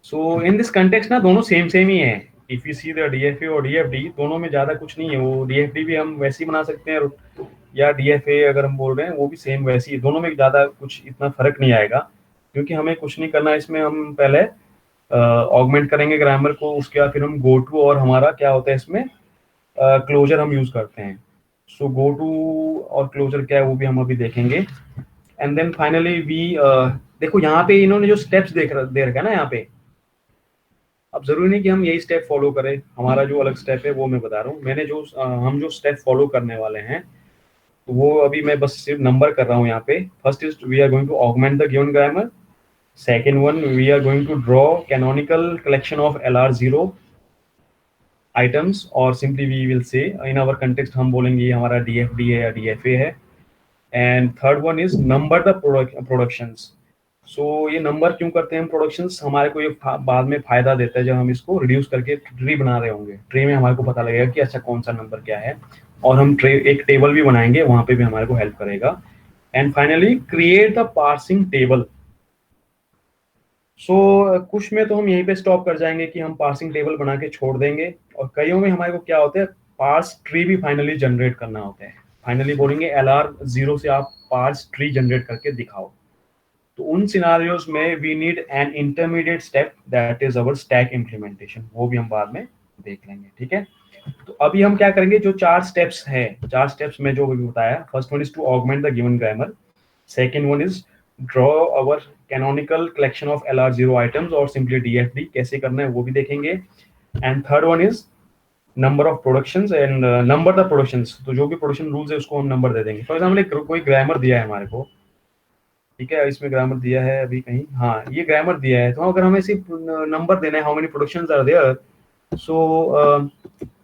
So in this context ना दोनों सेम ही है। If you see the DFA और DFD, दोनों में ज्यादा कुछ नहीं है। वो DFD भी हम वैसे ही बना सकते हैं, या DFA अगर हम बोल रहे हैं वो भी सेम वैसे ही, दोनों में ज्यादा कुछ इतना फर्क नहीं आएगा, क्योंकि हमें कुछ नहीं करना है इसमें। हम पहले ऑगमेंट करेंगे ग्रामर को, उसके बाद फिर हम गो टू, और हमारा क्या होता है इसमें क्लोजर हम यूज करते हैं। सो गो टू और क्लोजर क्या है वो भी हम अभी देखेंगे। एंड देन फाइनली वी देखो यहाँ पे इन्होंने जो स्टेप्स दे रखा है ना यहाँ पे, अब जरूरी नहीं कि हम यही स्टेप फॉलो करें, हमारा जो अलग स्टेप है वो मैं बता रहा हूँ। मैंने जो हम जो स्टेप फॉलो करने वाले हैं, तो वो अभी मैं बस सिर्फ नंबर कर रहा हूँ यहाँ पे। First is we are going to augment the given grammar. Second one, we are going to draw canonical collection of LR0 items, और simply we will say in our context हम बोलेंगे ये हमारा DFD है या DFA है। And third one is number the productions. So ये number क्यों करते हैं हम प्रोडक्शंस, हमारे को ये बाद में फायदा देता है जब हम इसको रिड्यूस करके ट्री बना रहे होंगे। ट्री में हमारे को पता लगेगा कि अच्छा कौन सा नंबर क्या है, और हम ट्रे एक टेबल भी बनाएंगे, वहां पे भी हमारे को हेल्प करेगा। And finally create the parsing table. So कुछ में तो हम यहीं पे स्टॉप कर जाएंगे कि हम पार्सिंग टेबल बना के छोड़ देंगे, और कईयों में हमारे को क्या होता है, पार्स ट्री भी फाइनली जनरेट करना होता है। फाइनली बोलेंगे LR0 से आप पार्स ट्री जनरेट करके दिखाओ। तो उन सिनारियोज में we need an intermediate step that is our stack implementation, वो भी हम बाद में देख लेंगे, ठीक है। तो अभी हम क्या करेंगे, जो 4 स्टेप्स है, 4 स्टेप्स में जो भी बताया, first one is to augment the given grammar, second one is draw our canonical collection of LR0 items और सिंपली DFD कैसे करना है वो भी देखेंगे। And third one is number of productions and number the productions, तो जो भी प्रोडक्शन रूल्स है उसको हम नंबर दे देंगे। फॉर एग्जाम्पल कोई ग्रामर दिया है हमारे को, ठीक है, इसमें ग्रामर दिया है अभी कहीं, हाँ ये ग्रामर दिया है, तो अगर हमें सिर्फ नंबर देना है, how many productions are there, so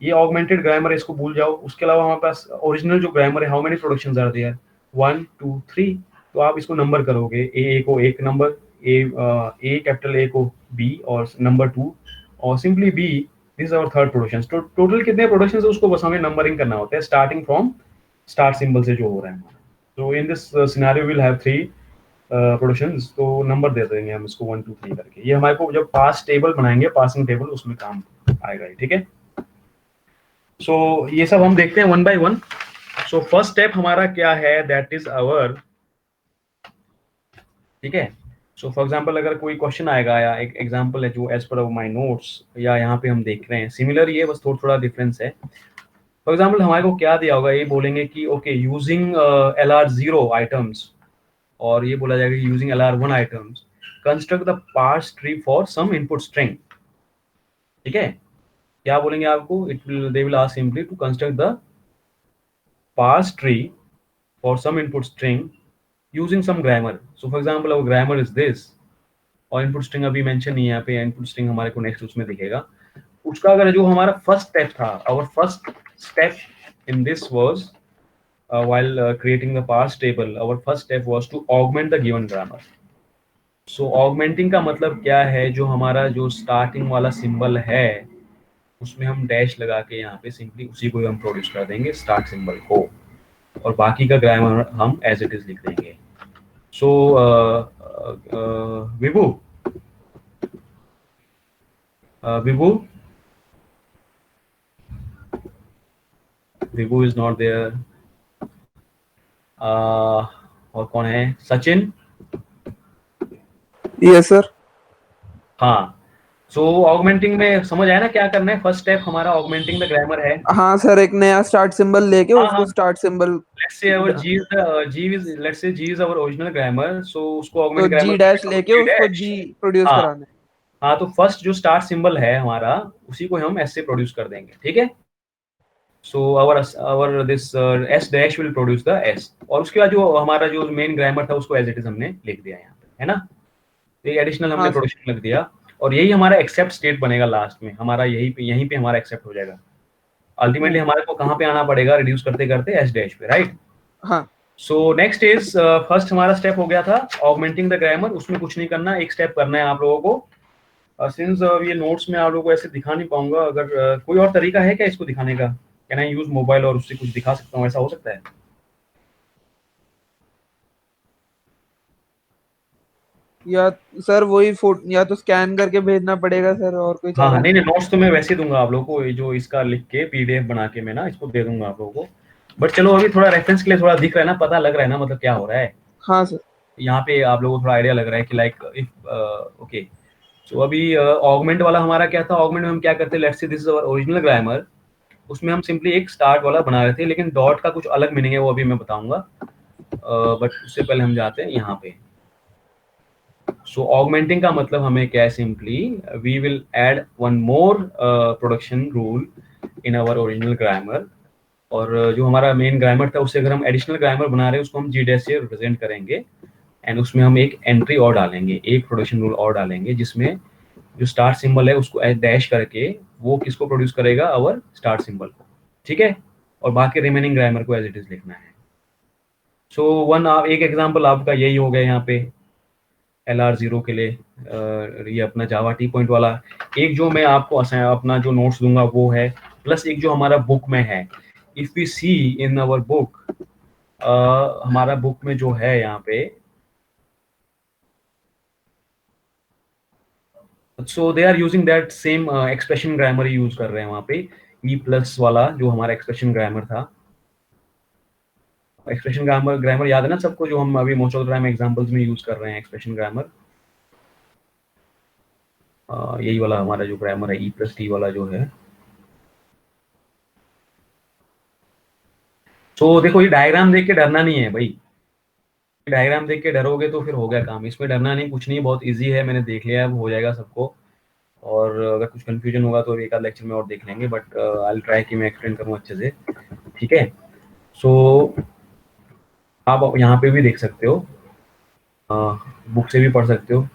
ये ऑगमेंटेड ग्रामर है, इसको भूल जाओ। उसके अलावा हमारे पास ओरिजिनल जो ग्रामर है, how many productions are there, 1 2 3, तो आप इसको नंबर करोगे, ए को एक नंबर, ए कैपिटल ए को बी और नंबर 2, और simply be this our third production. तो टोटल कितने प्रोडक्शन है उसको बस हमें नंबरिंग करना होता है, स्टार्टिंग फ्रॉम स्टार्ट सिंबल से जो हो रहा है हमारा। तो इन this scenario will have 3 productions, तो नंबर दे देंगे हम इसको 1 2 3 करके। ये हमारे को जब पास टेबल बनाएंगे, पासिंग टेबल, उसमें काम आएगा, ठीक है। सो ये सब हम देखते हैं one by one. So first step हमारा क्या है, दैट इज आवर, ठीक है। सो फॉर एग्जांपल अगर कोई क्वेश्चन आएगा, या एक एग्जांपल है जो एज पर माय नोट्स या यहाँ पे हम देख रहे हैं, सिमिलर ये बस थोड़ा थोड़ा डिफरेंस है। फॉर एग्जांपल हमारे को क्या दिया होगा, ये बोलेंगे कि ओके यूजिंग LR0 आइटम्स, और ये बोला जाएगा using LR1 items construct the parse tree for some input string, ठीक है। क्या बोलेंगे आपको, they will ask simply to construct the parse tree for some input string using some grammar. So for example our grammar is this, और input string अभी mention नहीं है यहाँ पे, इनपुट स्ट्रिंग हमारे को नेक्स्ट उसमें दिखेगा। उसका अगर जो हमारा फर्स्ट स्टेप था, our first step in this was while creating the parse table, our first step was to augment the given grammar. So augmenting का मतलब क्या है, जो हमारा जो स्टार्टिंग वाला सिंबल है उसमें हम डैश लगा के यहाँ पे सिंपली उसी को हम प्रोड्यूस कर देंगे, स्टार्ट सिंबल को, और बाकी का ग्रामर हम एज इट इज लिख देंगे। सो विभू, विभू, विभू इज नॉट देयर। और कौन है, सचिन? Yes sir. हाँ, सो ऑगमेंटिंग में समझ आया ना क्या करना है। फर्स्ट स्टेप हमारा ऑगमेंटिंग द ग्रामर है। हाँ सर, एक नया स्टार्ट सिंबल लेके हाँ, उसको हाँ। Start symbol, let's say our G is our original grammar, so उसको तो ऑगमेंट ग्रामर जी डैश लेके उसको जी प्रोड्यूस हाँ, कराना है। हाँ, तो फर्स्ट जो स्टार्ट सिंबल है हमारा उसी को हम एस से प्रोड्यूस कर देंगे, ठीक है। So our this S dash will produce the S, और उसके बाद जो हमारा जो मेन ग्रामर था उसको एज इट इज हमने लिख दिया यहाँ पे, है ना। तो ये एडिशनल हमने हाँ, प्रोडक्शन लिख दिया, और यही हमारा एक्सेप्ट स्टेट बनेगा लास्ट में, हमारा यहीं पे हमारा एक्सेप्ट हो जाएगा। अल्टीमेटली हमारे को कहाँ पे आना पड़ेगा, रिड्यूस करते करते एस डैश पे, राइट। हाँ सो नेक्स्ट इज फर्स्ट हमारा स्टेप हो गया था ऑगमेंटिंग द ग्रामर। उसमें कुछ नहीं करना, एक स्टेप करना है आप लोगों को। सिंस ये नोट्स में आप लोगों को ऐसे दिखा नहीं पाऊंगा, अगर कोई और तरीका है क्या इसको दिखाने का, कैन आई यूज मोबाइल और उससे कुछ दिखा सकता हूँ, ऐसा हो सकता है? या सर वही फोटो या तो स्कैन करके भेजना पड़ेगा सर, और कोई हाँ, चारा नहीं नोट्स तो मैं वैसे ही दूंगा आप लोगों को, ये जो इसका लिख के PDF बना के मैं ना इसको दे दूंगा आप लोगों को। बट चलो अभी थोड़ा रेफरेंस के लिए थोड़ा दिख रहा है ना, पता लग रहा है ना मतलब क्या हो रहा है। हाँ सर, यहाँ पे आप लोगों को थोड़ा आइडिया लग रहा है कि लाइक इफ ओके। सो अभी ऑगमेंट वाला हमारा क्या था, ऑगमेंट में हम क्या करते हैं, let's say this is our original grammar, उसमें हम सिंपली एक स्टार्ट वाला बना रहे थे, लेकिन डॉट का कुछ अलग मीनिंग है वो अभी मैं बताऊंगा। बट उससे पहले हम जाते हैं यहाँ पे। सो ऑगमेंटिंग का मतलब हमें क्या है, simply we will add one more production rule in our original grammar, और जो हमारा मेन ग्रामर था उससे अगर हम एडिशनल ग्रामर बना रहे हैं उसको हम जी डैश से रिप्रेजेंट करेंगे, एंड उसमें हम एक एंट्री और डालेंगे, एक प्रोडक्शन रूल और डालेंगे, जिसमें जो स्टार्ट सिंबल है उसको डैश करके वो किसको प्रोड्यूस करेगा, आवर स्टार्ट सिंबल को, ठीक है। और बाकी रिमेनिंग ग्रामर को एज इट इज लिखना है। सो एक एग्जांपल आपका यही हो गया यहाँ पे। LR0 के लिए ये अपना जावा टी पॉइंट वाला। एक जो मैं आपको अपना जो नोट्स दूंगा वो है, प्लस एक जो हमारा बुक में है। If we see in our book, हमारा बुक में जो है यहाँ पे, so they are using that same expression grammar use कर रहे हैं वहाँ पे। ई प्लस वाला जो हमारा एक्सप्रेशन ग्रामर था, एक्सप्रेशन ग्रामर ग्रामर याद है ना सबको, जो हम अभी most of the time examples में यूज कर रहे हैं एक्सप्रेशन ग्रामर। यही वाला हमारा जो ग्रामर है, ई प्लस टी वाला जो है। तो देखो ये डायग्राम देख के डरना नहीं है भाई, डायग्राम देख के डरोगे तो फिर हो गया काम। इसमें डरना नहीं, कुछ नहीं, बहुत इजी है, मैंने देख लिया है, वो हो जाएगा सबको। और अगर कुछ कंफ्यूजन होगा तो एक आध लेक्चर में और देख लेंगे, बट आई विल ट्राई कि मैं एक्सप्लेन करूँ अच्छे से, ठीक है। सो आप यहाँ पे भी देख सकते हो, बुक से भी पढ़ सकते हो,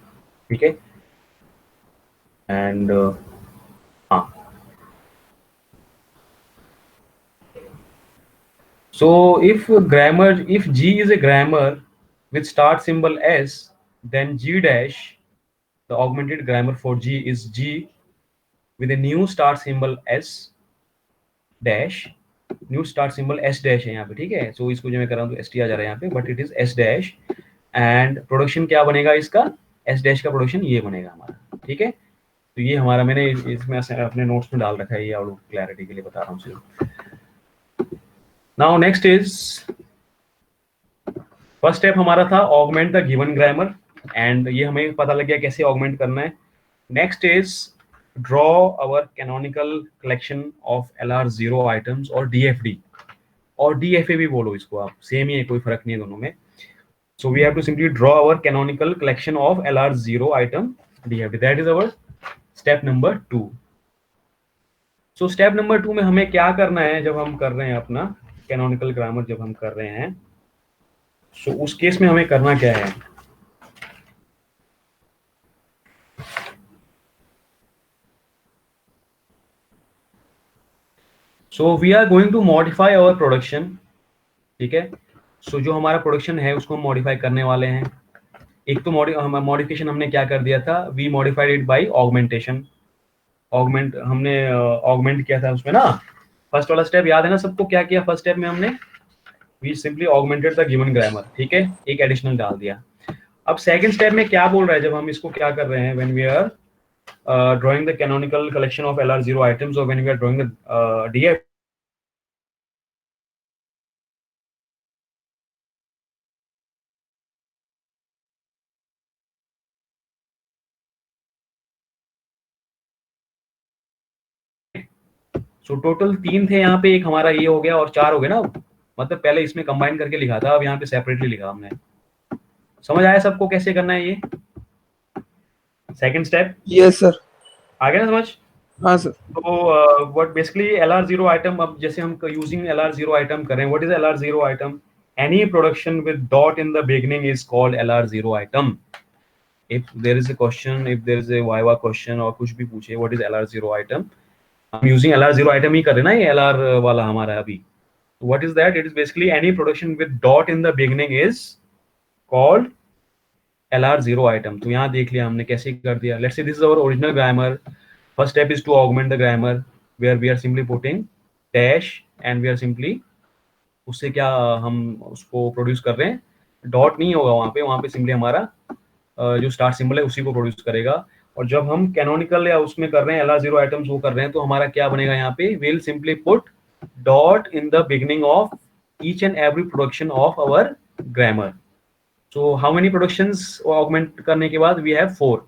ठीक है। एंड हाँ, so if G is a grammar with start symbol S, then G dash, the augmented grammar for G is G with a new start symbol S dash, new start symbol S dash है यहाँ पे, ठीक है। सो इसको जो मैं कर रहा हूँ तो ST आ जा रहा है यहाँ पे, but it is S dash. And production क्या बनेगा इसका, S डैश का प्रोडक्शन ये बनेगा हमारा, ठीक है। तो ये हमारा मैंने इसमें अपने नोट्स में डाल रखा है, ये आप क्लैरिटी के लिए बता रहा हूँ सिर्फ। Now next is, first step हमारा था augment the given grammar, and ये हमें पता लग गया कैसे ऑगमेंट करना है। Next is draw our canonical collection of LR0 items और DFD, और DFA भी बोलो इसको आप, सेम ही है, कोई फर्क नहीं है दोनों में। So we have to simply draw our canonical collection of LR0 item DFD, that is our step number 2। So step number 2 में हमें क्या करना है, जब हम कर रहे हैं अपना कैनोनिकल ग्रामर, जब हम कर रहे हैं, सो उस केस में हमें करना क्या है। So we are going to modify our production, ठीक है। सो जो हमारा प्रोडक्शन है उसको हम मॉडिफाई करने वाले हैं। एक तो मॉडिफिकेशन हमने क्या कर दिया था, we modified it by augmentation. Augment हमने ऑगमेंट किया था उसमें ना, फर्स्ट वाला स्टेप याद है ना सबको, क्या किया फर्स्ट स्टेप में हमने, we simply augmented the given grammar, ठीक है, एक एडिशनल डाल दिया। अब सेकंड स्टेप में क्या बोल रहा है, जब हम इसको क्या कर रहे हैं, when we are drawing the canonical collection of LR0 items, or when we are drawing the DF, so total 3 थे यहाँ पे, एक हमारा ये हो गया और 4 हो गए ना, मतलब पहले इसमें कंबाइन करके लिखा था, अब यहाँ पे सेपरेटली लिखा हमने। समझ आया सबको कैसे करना है ये सेकंड स्टेप? यस सर, आ गया ना समझ? हाँ सर। तो व्हाट बेसिकली LR0 आइटम, अब जैसे हम यूजिंग LR0 आइटम करें, what is LR0 item? Any production with dot in the beginning is called LR0 item. if there is a question, if there is a viva question और कुछ भी पूछे what is LR0 item, हम using LR0 item ही कर रहे ना, ये LR वाला हमारा अभी। what is that? It is basically any production with dot in the beginning is called LR0 item। तो यहाँ देख लिया हमने कैसे कर दिया। Let's say this is our original grammar. First step is to augment the grammar where we are simply putting dash and we are simply उससे क्या हम उसको प्रोड्यूस कर रहे हैं, डॉट नहीं होगा वहाँ पे सिंपली हमारा जो स्टार्ट सिंबल है उसी को प्रोड्यूस करेगा। और जब हम कैनोनिकल या उसमें कर रहे हैं LR0 आइटम्स वो कर रहे हैं, तो हमारा क्या बनेगा यहाँ पे, will simply put dot in the beginning of each and every production of our grammar. So how many productions augment करने के बाद, वी हैव 4।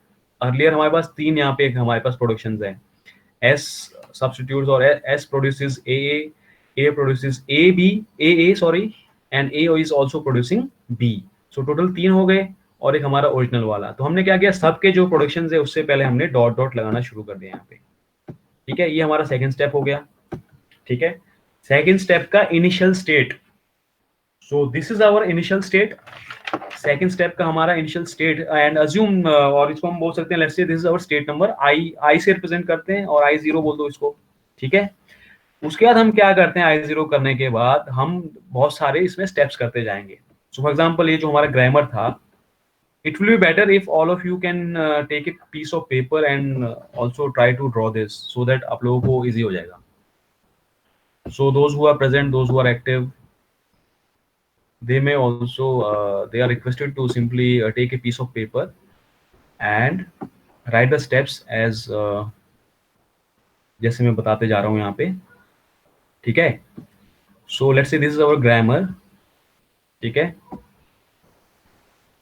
अर्लियर हमारे पास 3 यहाँ पे हमारे पास प्रोडक्शंस हैं, S सब्स्टिट्यूट्स और S produces A produces AA sorry, and A is also producing B। So total 3 हो गए और एक हमारा ओरिजिनल वाला। तो हमने क्या किया, सबके जो प्रोडक्शन है उससे पहले हमने डॉट डॉट लगाना शुरू कर दिया यहाँ पे, ठीक है। ये हमारा सेकंड स्टेप हो गया, ठीक है। सेकंड स्टेप का initial state, so this is our initial state. Second step का हमारा इनिशियल स्टेट, एंड अज्यूम, और इसको हम बोल सकते हैं let's say this is our state number, I से रिप्रेजेंट करते हैं और I0 बोल दो इसको, ठीक है। उसके बाद हम क्या करते हैं, I0 करने के बाद हम बहुत सारे इसमें स्टेप्स करते जाएंगे। सो फॉर एग्जांपल ये जो हमारा ग्रामर था, It will be better if all of you can take a piece of paper and also try to draw this so that आप लोगों को easy हो जाएगा. So those who are present, those who are active, they may also they are requested to simply take a piece of paper and write the steps as जैसे मैं बताते जा रहा हूँ यहाँ पे, ठीक है. So let's say this is our grammar, ठीक है.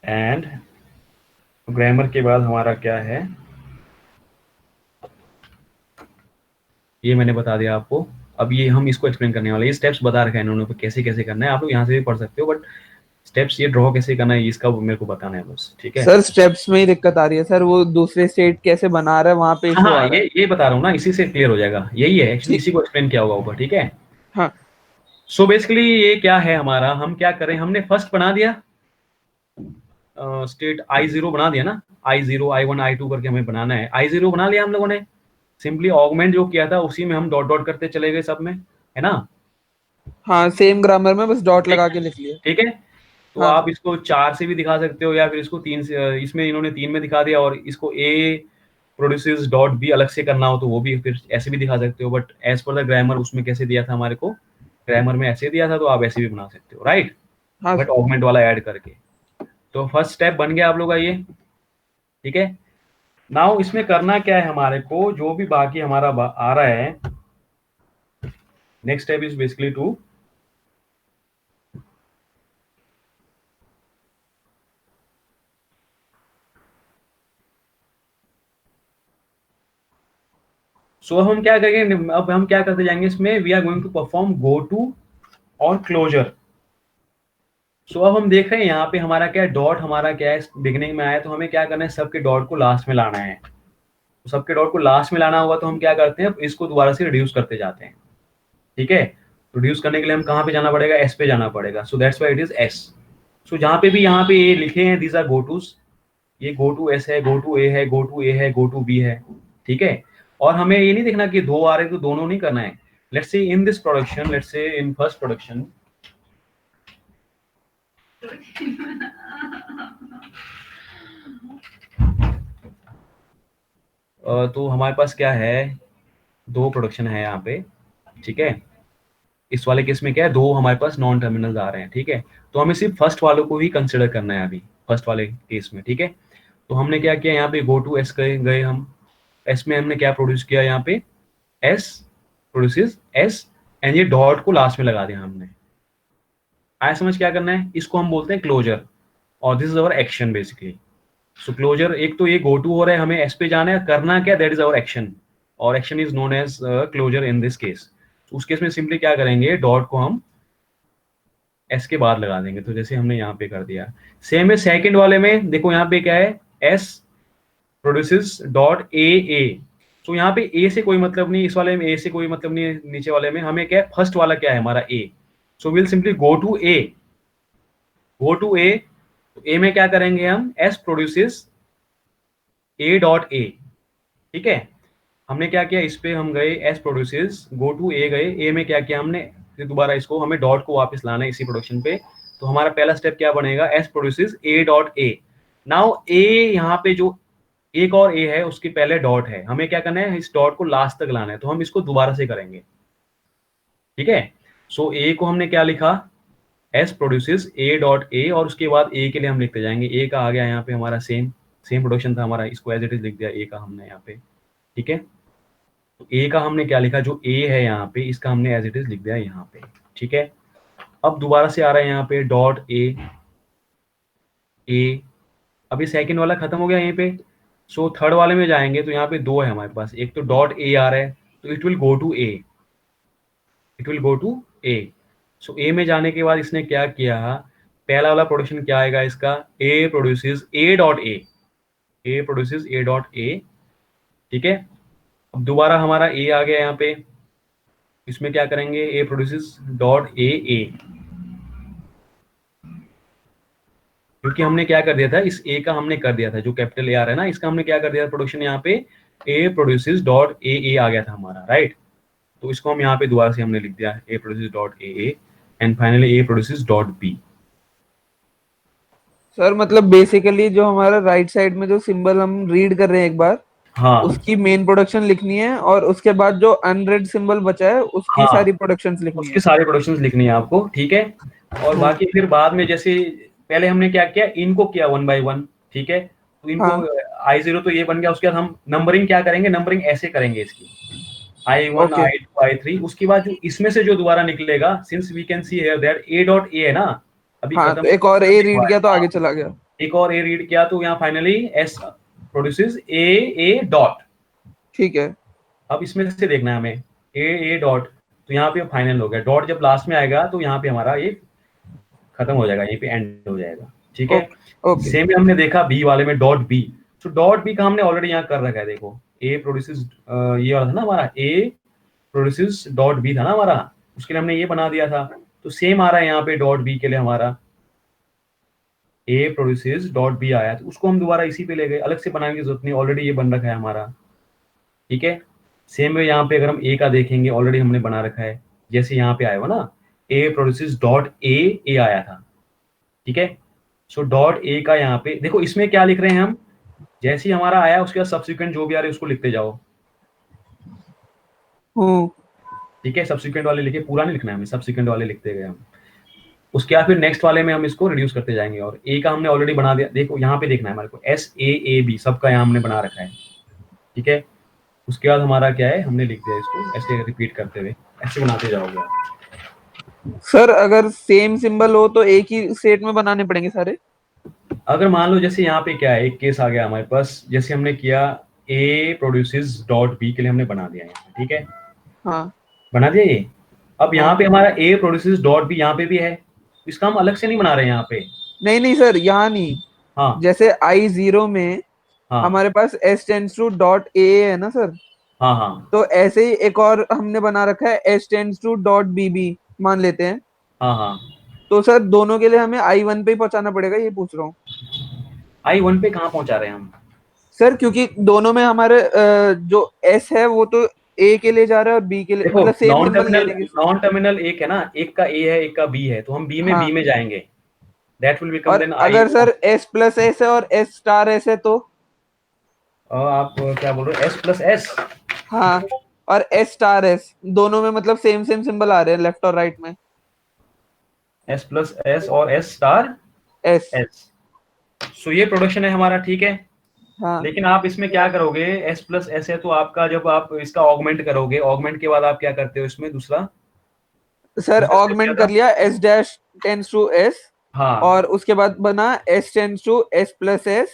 And grammar के बाद हमारा क्या है, ये मैंने बता दिया आपको. अब ये हम इसको एक्सप्लेन करने वाले, ये स्टेप्स बता रखा है इन्होंने कैसे कैसे करना है. आप लोग यहाँ से भी पढ़ सकते हो, बट स्टेप्स ये ड्रॉ कैसे करना है इसका मेरे को बताना है बस, ठीक है. सर स्टेप्स में ही दिक्कत आ रही है सर, वो दूसरे स्टेट कैसे बना रहा है वहां पे इशू आ हाँ, रहा है. ये बता रहा हूँ ना, इसी से क्लियर हो जाएगा. यही है एक्चुअली, इसी को एक्सप्लेन किया होगा ऊपर, ठीक है. हाँ. सो बेसिकली ये क्या है हमारा, हम क्या करें, हमने फर्स्ट बना दिया स्टेट I0 बना दिया ना, I0 I1 I2 करके हमें बनाना है. I0 बना लिया हम लोगों ने, सिंपली ऑगमेंट जो किया था उसी में हम डॉट डॉट करते चले गए सब में, है ना. हाँ, सेम ग्रामर में बस डॉट लगा के लिख लिया. ठीक है. तो हाँ. आप इसको 4 से भी दिखा सकते हो या फिर इसको 3 से, इसमें इन्होंने 3 में दिखा दिया, और इसको A प्रोड्यूसेस डॉट B अलग से करना हो तो वो भी फिर ऐसे भी दिखा सकते हो. But as per the grammar उसमें कैसे दिया था हमारे को, ग्रामर में ऐसे दिया था, तो आप ऐसे भी बना सकते हो, राइट. हाँ. बट ऑगमेंट वाला ऐड करके. तो फर्स्ट स्टेप बन गया आप लोग का ये, ठीक है. नाउ इसमें करना क्या है हमारे को, जो भी बाकी हमारा आ रहा है, next step is basically to so हम क्या करेंगे, अब हम क्या करते जाएंगे इसमें, we are going to perform go to और क्लोजर. सो अब हम देख रहे हैं यहाँ पे हमारा क्या है, डॉट हमारा क्या है बिगिनिंग में आया, तो हमें क्या करना है, सबके डॉट को लास्ट में लाना है. तो सबके डॉट को लास्ट में लाना होगा तो हम क्या करते हैं, इसको दोबारा से रिड्यूस करते जाते हैं, ठीक है. रिड्यूस करने के लिए हम कहाँ पे जाना पड़ेगा, एस पे जाना पड़ेगा. So that's why it is S. So जहाँ पे भी यहाँ पे ये लिखे हैं, दीज आर गो टूज. ये गो टू एस है, गो टू ए है, गो टू ए है, गो टू बी है, ठीक है. और हमें ये नहीं देखना कि दो आ रहे तो दोनों नहीं करना है. Let's say in this production, let's say in first production, तो हमारे पास क्या है, दो प्रोडक्शन है यहाँ पे, ठीक है. इस वाले केस में क्या है, दो हमारे पास नॉन टर्मिनल्स आ रहे हैं, ठीक है. तो हमें सिर्फ फर्स्ट वालों को ही कंसिडर करना है अभी, फर्स्ट वाले केस में, ठीक है. तो हमने क्या किया, यहाँ पे गो टू एस गए हम. एस में हमने क्या प्रोड्यूस किया, यहाँ पे एस प्रोड्यूसेस एस, एंड ये डॉट को लास्ट में लगा दिया हमने. आया समझ क्या करना है, इसको हम बोलते हैं क्लोजर, और this is our action basically. So closure, एक तो ये गो टू हो रहा है, हमें एस पे जाना है, करना क्या, दैट इज अवर एक्शन, और action is known as closure in this case. उस केस में सिंपली क्या करेंगे, डॉट को हम एस के बाद लगा देंगे. तो जैसे हमने यहाँ पे कर दिया. सेम है सेकंड वाले में, देखो यहाँ पे क्या है, एस प्रोड्यूसेस डॉट ए ए. सो यहाँ पे ए से कोई मतलब नहीं, इस वाले में ए से कोई मतलब नहीं है, नीचे वाले में हमें क्या है, फर्स्ट वाला क्या है हमारा A. So will simply go to A, go to A. तो ए में क्या करेंगे हम, S produces A dot A, ठीक है. हमने क्या किया, इस पे हम गए, S produces, go to A गए, ए में क्या किया हमने, फिर दोबारा इसको हमें डॉट को वापस लाना है इसी प्रोडक्शन पे. तो हमारा पहला स्टेप क्या बनेगा, S produces A dot A. Now A यहाँ पे जो एक और ए है उसके पहले डॉट है, हमें क्या करना है, इस डॉट को लास्ट तक लाना है. तो हम इसको दोबारा से करेंगे, ठीक है. सो ए को हमने क्या लिखा, एस प्रोड्यूसेस ए डॉट ए, और उसके बाद ए के लिए हम लिखते जाएंगे. ए का आ गया यहाँ पे हमारा सेम प्रोडक्शन था हमारा, इसको एज इट इज लिख दिया ए का हमने यहाँ पे, ठीक है. तो ए का हमने क्या लिखा, जो ए है यहाँ पे, इसका हमने एज इट इज लिख दिया यहाँ पे, ठीक है. अब दोबारा से आ रहा है यहाँ पे डॉट ए ए. अभी सेकंड वाला खत्म हो गया यहीं पे. सो थर्ड वाले में जाएंगे तो यहाँ पे दो है हमारे पास, एक तो डॉट ए आ रहा है, तो it will go to A, it will go to A. So A में जाने के बाद इसने क्या किया, पहला वाला प्रोडक्शन क्या आएगा इसका, A produces A dot A, A produces A dot A, ठीक है. अब दोबारा हमारा ए आ गया यहाँ पे, इसमें क्या करेंगे, ए प्रोड्यूसेस डॉट ए ए, क्योंकि हमने क्या कर दिया था, इस ए का हमने कर दिया था, जो कैपिटल ए आ रहा है ना, इसका हमने क्या कर दिया था प्रोडक्शन, यहाँ पे ए प्रोड्यूसेस डॉट ए ए आ गया था हमारा, राइट. तो इसको हम यहाँ पे दोबारा से हमने लिख दिया A produces dot A A, and finally A produces dot B. Sir मतलब बेसिकली जो हमारा राइट साइड में जो सिंबल हम रीड कर रहे हैं एक बार, हाँ उसकी मेन प्रोडक्शन लिखनी है और उसके बाद जो अनरेड सिंबल बचा है उसकी हाँ, सारी प्रोडक्शंस लिखनी उसकी है। सारी प्रोडक्शंस लिखनी है आपको, ठीक है। और हाँ बाकी फिर बाद में जैसे पहले हमने क्या किया, इनको किया वन बाय वन, ठीक है। तो इनको हाँ I0 तो ये बन गया, उसके बाद हम नंबरिंग क्या करेंगे, नंबरिंग ऐसे करेंगे इसकी, I1 ओके। I2 I3। उसके बाद जो इसमें से जो दोबारा निकलेगा, since we can see here that A dot A है ना, अभी हाँ खत्म तो एक और ए नहीं हुआ रीड है, किया तो हाँ, आगे चला गया। एक और ए रीड किया तो यहाँ फाइनली एस प्रोड्यूसेस ए ए डॉट। ठीक है। अब इसमें से देखना है हमें ए ए डॉट, तो यहाँ पे फाइनल हो गया, डॉट जब लास्ट में आएगा तो यहाँ पे हमारा ये खत्म हो जाएगा, यहीं पे एंड हो जाएगा, ठीक है। Okay okay. सेम हमने देखा बी वाले में डॉट बी, तो डॉट बी का हमने ऑलरेडी यहाँ कर रखा है, देखो ए प्रोड्यूसेस, ये वाला था ना हमारा ए प्रोड्यूसेस डॉट बी था ना हमारा, उसके लिए हमने ये बना दिया था। तो सेम आ रहा है यहाँ पे डॉट बी के लिए हमारा ए प्रोड्यूसेस डॉट बी आया, तो उसको हम दोबारा इसी पे ले गए, अलग से बनाने की जरूरत नहीं, ऑलरेडी ये बन रखा है हमारा, ठीक है। सेम वे यहाँ पे अगर हम ए का देखेंगे, ऑलरेडी हमने बना रखा है, जैसे यहाँ पे आया हो ना ए प्रोड्यूसेस डॉट ए आया था, ठीक है। सो डॉट ए का यहाँ पे देखो, इसमें क्या लिख रहे हैं हम, जैसे ही हमारा आया उसके बाद सब्सिक्वेंट जो भी आ रहे हैं उसको लिखते जाओ, हम्म। ठीक है। सब्सिक्वेंट वाले लिखे, पूरा नहीं लिखना है हमें, सब्सिक्वेंट वाले लिखते गए हम। उसके बाद फिर नेक्स्ट वाले में हम इसको रिड्यूस करते जाएंगे, और ए का हमने ऑलरेडी बना दिया, देखो यहाँ पे देखना है हमारे को SAAB सबका यहाँ हमने बना रखा है, ठीक है। उसके बाद हमारा क्या है, हमने लिख दिया इसको ऐसे रिपीट करते हुए, ऐसे बनाते जाओगे आप। सर अगर सेम सिंबल हो तो एक ही सेट में बनाने पड़ेंगे सारे? अगर मान लो जैसे यहाँ पे क्या है, एक केस आ गया हमारे पास, जैसे हमने किया ए प्रोड्यूसेस डॉट बी के लिए हमने बना दिया यहाँ, ठीक है, हाँ बना दिया ये। अब यहाँ हाँ। पे हमारा ए प्रोड्यूसेस डॉट बी यहाँ पे भी है, इसका हम अलग से नहीं बना रहे हैं यहाँ पे। नहीं नहीं सर, यहाँ नहीं। हाँ जैसे I0 में हाँ हमारे पास S tends to dot A है ना सर, हाँ हाँ तो ऐसे ही एक और हमने बना रखा है S tends to dot BB मान लेते हैं। हाँ हाँ। तो सर दोनों के लिए हमें I1 पे ही पहुंचाना पड़ेगा, ये पूछ रहा हूँ। I1 पे कहाँ पहुंचा रहे हैं हम? सर क्योंकि दोनों में हमारे जो S है वो तो A के लिए जा रहा है और B के लिए, देखो मतलब सेम सिंबल ले लेंगे। नॉन टर्मिनल एक है ना, एक का ए है एक का बी है, तो हम हाँ, बी में जाएंगे, दैट विल बिकम और देन आई। अगर सर S प्लस S है और S स्टार S है तो? आप क्या बोल रहे हो, एस प्लस एस? हाँ, और S स्टार S दोनों में मतलब सेम सेम सिंबल आ रहे हैं लेफ्ट और राइट में। एस प्लस एस और एस स्टार S। एस, सो ये प्रोडक्शन है हमारा, ठीक है। हाँ लेकिन आप इसमें क्या करोगे, एस प्लस एस है तो आपका जब आप इसका ऑगमेंट करोगे, ऑगमेंट के बाद आप क्या करते हो इसमें, दूसरा सर, दूसरा स्टेप क्या ऑगमेंट कर था? लिया S dash tends to S, हाँ। और उसके बाद बना S tends to S plus S,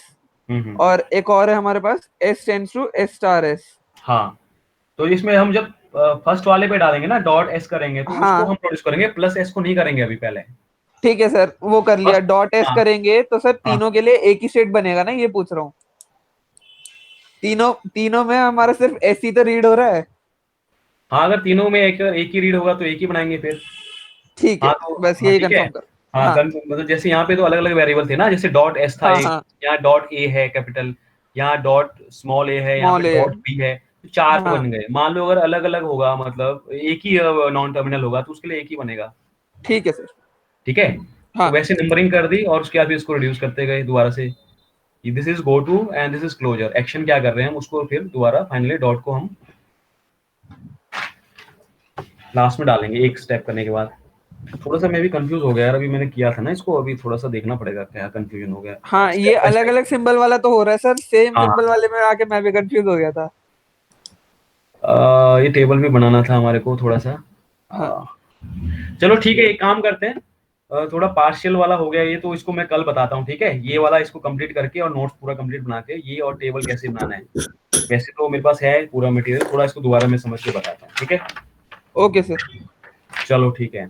hmm. और एक और है हमारे पास S tends to S star S। हाँ, तो इसमें हम जब फर्स्ट वाले पे डालेंगे ना, डॉट एस करेंगे, तो उसको हाँ हम प्रोड्यूस करेंगे, प्लस एस को नहीं करेंगे अभी पहले। ठीक है सर, वो कर लिया। फर्स्ट, डॉट S हाँ करेंगे तो सर हाँ तीनों के लिए एक ही सेट बनेगा ना, ये पूछ रहा हूँ। तीनों तीनों में हमारा सिर्फ S ही तो रीड हो रहा है। हाँ, अगर तीनों में एक ही रीड होगा तो एक ही बनाएंगे फिर। ठीक है, हाँ तो बस हाँ यही ठीक है। कंफर्म कर। हाँ हाँ मतलब जैसे यहाँ पे तो अलग अलग वेरिएबल थे ना, जैसे डॉट एस था हाँ एक, हाँ। यहाँ डॉट ए है कैपिटल, यहाँ डॉट स्मॉल ए है, यहाँ पे स्मॉल ए। डॉट बी है, तो चार हाँ बन गए। मान लो अगर अलग अलग होगा, मतलब एक ही नॉन टर्मिनल होगा तो उसके लिए एक ही बनेगा, ठीक है सर। ठीक है। तो हाँ वैसे नंबरिंग कर दी, और उसके बाद फिर इसको रिड्यूस करते गए दोबारा से, this is go to and this is closure. Action क्या कर रहे हैं हम, उसको फिर दोबारा फाइनली डॉट को हम लास्ट में डालेंगे एक स्टेप करने के बाद। थोड़ा सा मैं भी कंफ्यूज हो गया यार, अभी मैंने किया था ना इसको, अभी थोड़ा सा देखना पड़ेगा क्या कंफ्यूजन हो गया। हाँ, ये स्टेप बाय अलग स्टेप। अलग सिंबल वाला तो हो रहा है सर, सेम हाँ सिंबल वाले में आके मैं भी कंफ्यूज हो गया था। ये टेबल भी बनाना था हमारे को थोड़ा सा। हाँ अ, चलो ठीक है, एक काम करते हैं, थोड़ा पार्शियल वाला हो गया ये, तो इसको मैं कल बताता हूँ, ठीक है। ये वाला इसको कंप्लीट करके और नोट्स पूरा कंप्लीट बना के, ये और टेबल कैसे बनाना है, वैसे तो मेरे पास है पूरा मटेरियल, थोड़ा इसको दोबारा मैं समझ के बताता हूँ, ठीक है। Okay sir. चलो ठीक है,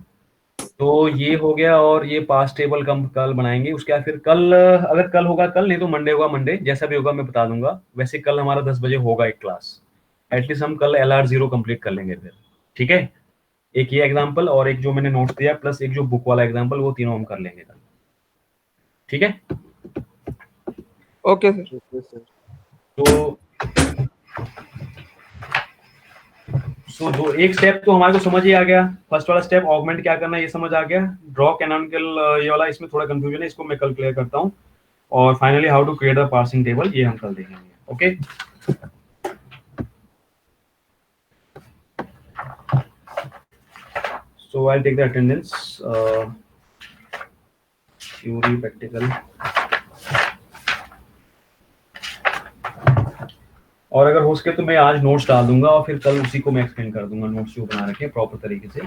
तो ये हो गया, और ये पास टेबल कम कल बनाएंगे। उसके बाद फिर कल, अगर कल होगा कल, नहीं तो मंडे होगा मंडे, जैसा भी होगा मैं बता दूंगा। वैसे कल हमारा 10 बजे होगा एक क्लास, एटलीस्ट हम कल LR0 कंप्लीट कर लेंगे फिर, ठीक है। एक ये एग्जांपल और एक जो मैंने नोट्स दिया प्लस एक जो बुक वाला एग्जांपल, वो तीनों हम कर लेंगे कल, ठीक है। Okay sir. तो सो दो एक स्टेप तो हमारे को समझ ही आ गया, फर्स्ट वाला स्टेप ऑगमेंट क्या करना है ये समझ आ गया, ड्रॉ कैनोनिकल ये वाला इसमें थोड़ा कंफ्यूजन है, इसको मैं कल क्लियर करता हूँ, और finally how to create a parsing table ये हम कल देखेंगे। Okay so I take the attendance, theory practical, और अगर हो सके तो मैं आज नोट्स डाल दूंगा और फिर कल उसी को मैं एक्सप्लेन कर दूंगा, नोट्स जो बना रखे हैं प्रॉपर तरीके से,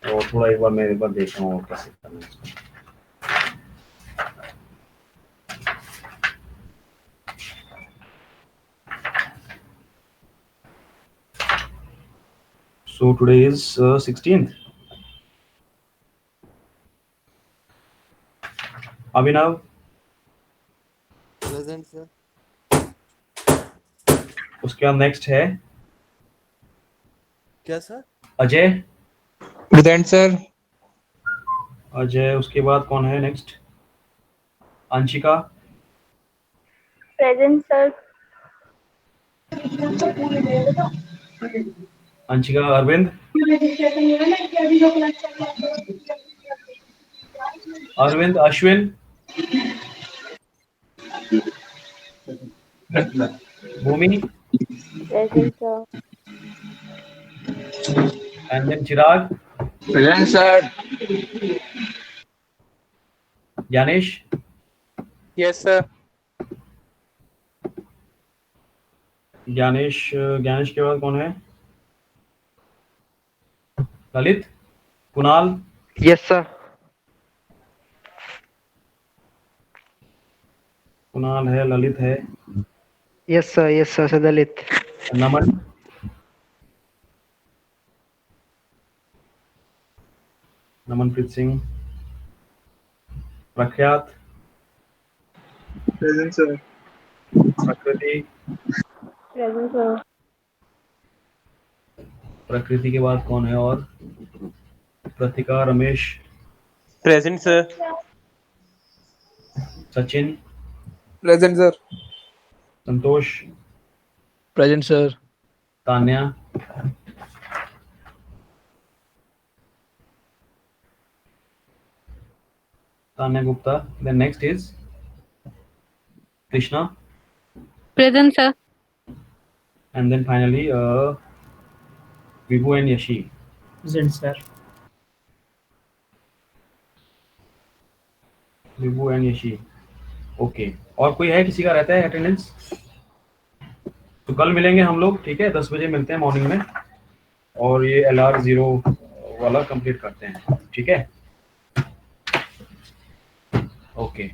और थोड़ा एक बार मैं एक बार देखता हूँ कैसे करना है इसको। So today is 16th. Abhinav, present sir. उसके बाद नेक्स्ट है क्या sir? Ajay. Present sir. Ajay, उसके बाद कौन है next? Anshika. Present sir. Anshika. Arvind. Arvind. Ashwin. Bhumi. Present sir. And then Chirag. Present sir. Gyanesh. Yes sir. Gyanesh के बाद कौन है? ललित। कुणाल। Yes sir. कुणाल है, ललित है, yes sir Dalit. Naman. Namanpreet Singh. Prakhyat. Present sir. Prakriti. Present sir. Prakriti के बाद कौन है? और प्रतिका। Ramesh. Present sir. Sachin. Present sir. Santosh. Present sir. Tanya. Tanya Gupta. Then next is Krishna, Present, sir. and then finally Vibhu and Yashi. Present, sir. Vibhu and Yeshi. Okay, और कोई है किसी का रहता है अटेंडेंस? तो कल मिलेंगे हम लोग, ठीक है, 10 बजे मिलते हैं मॉर्निंग में, और ये LR0 वाला कंप्लीट करते हैं, ठीक है? ओके।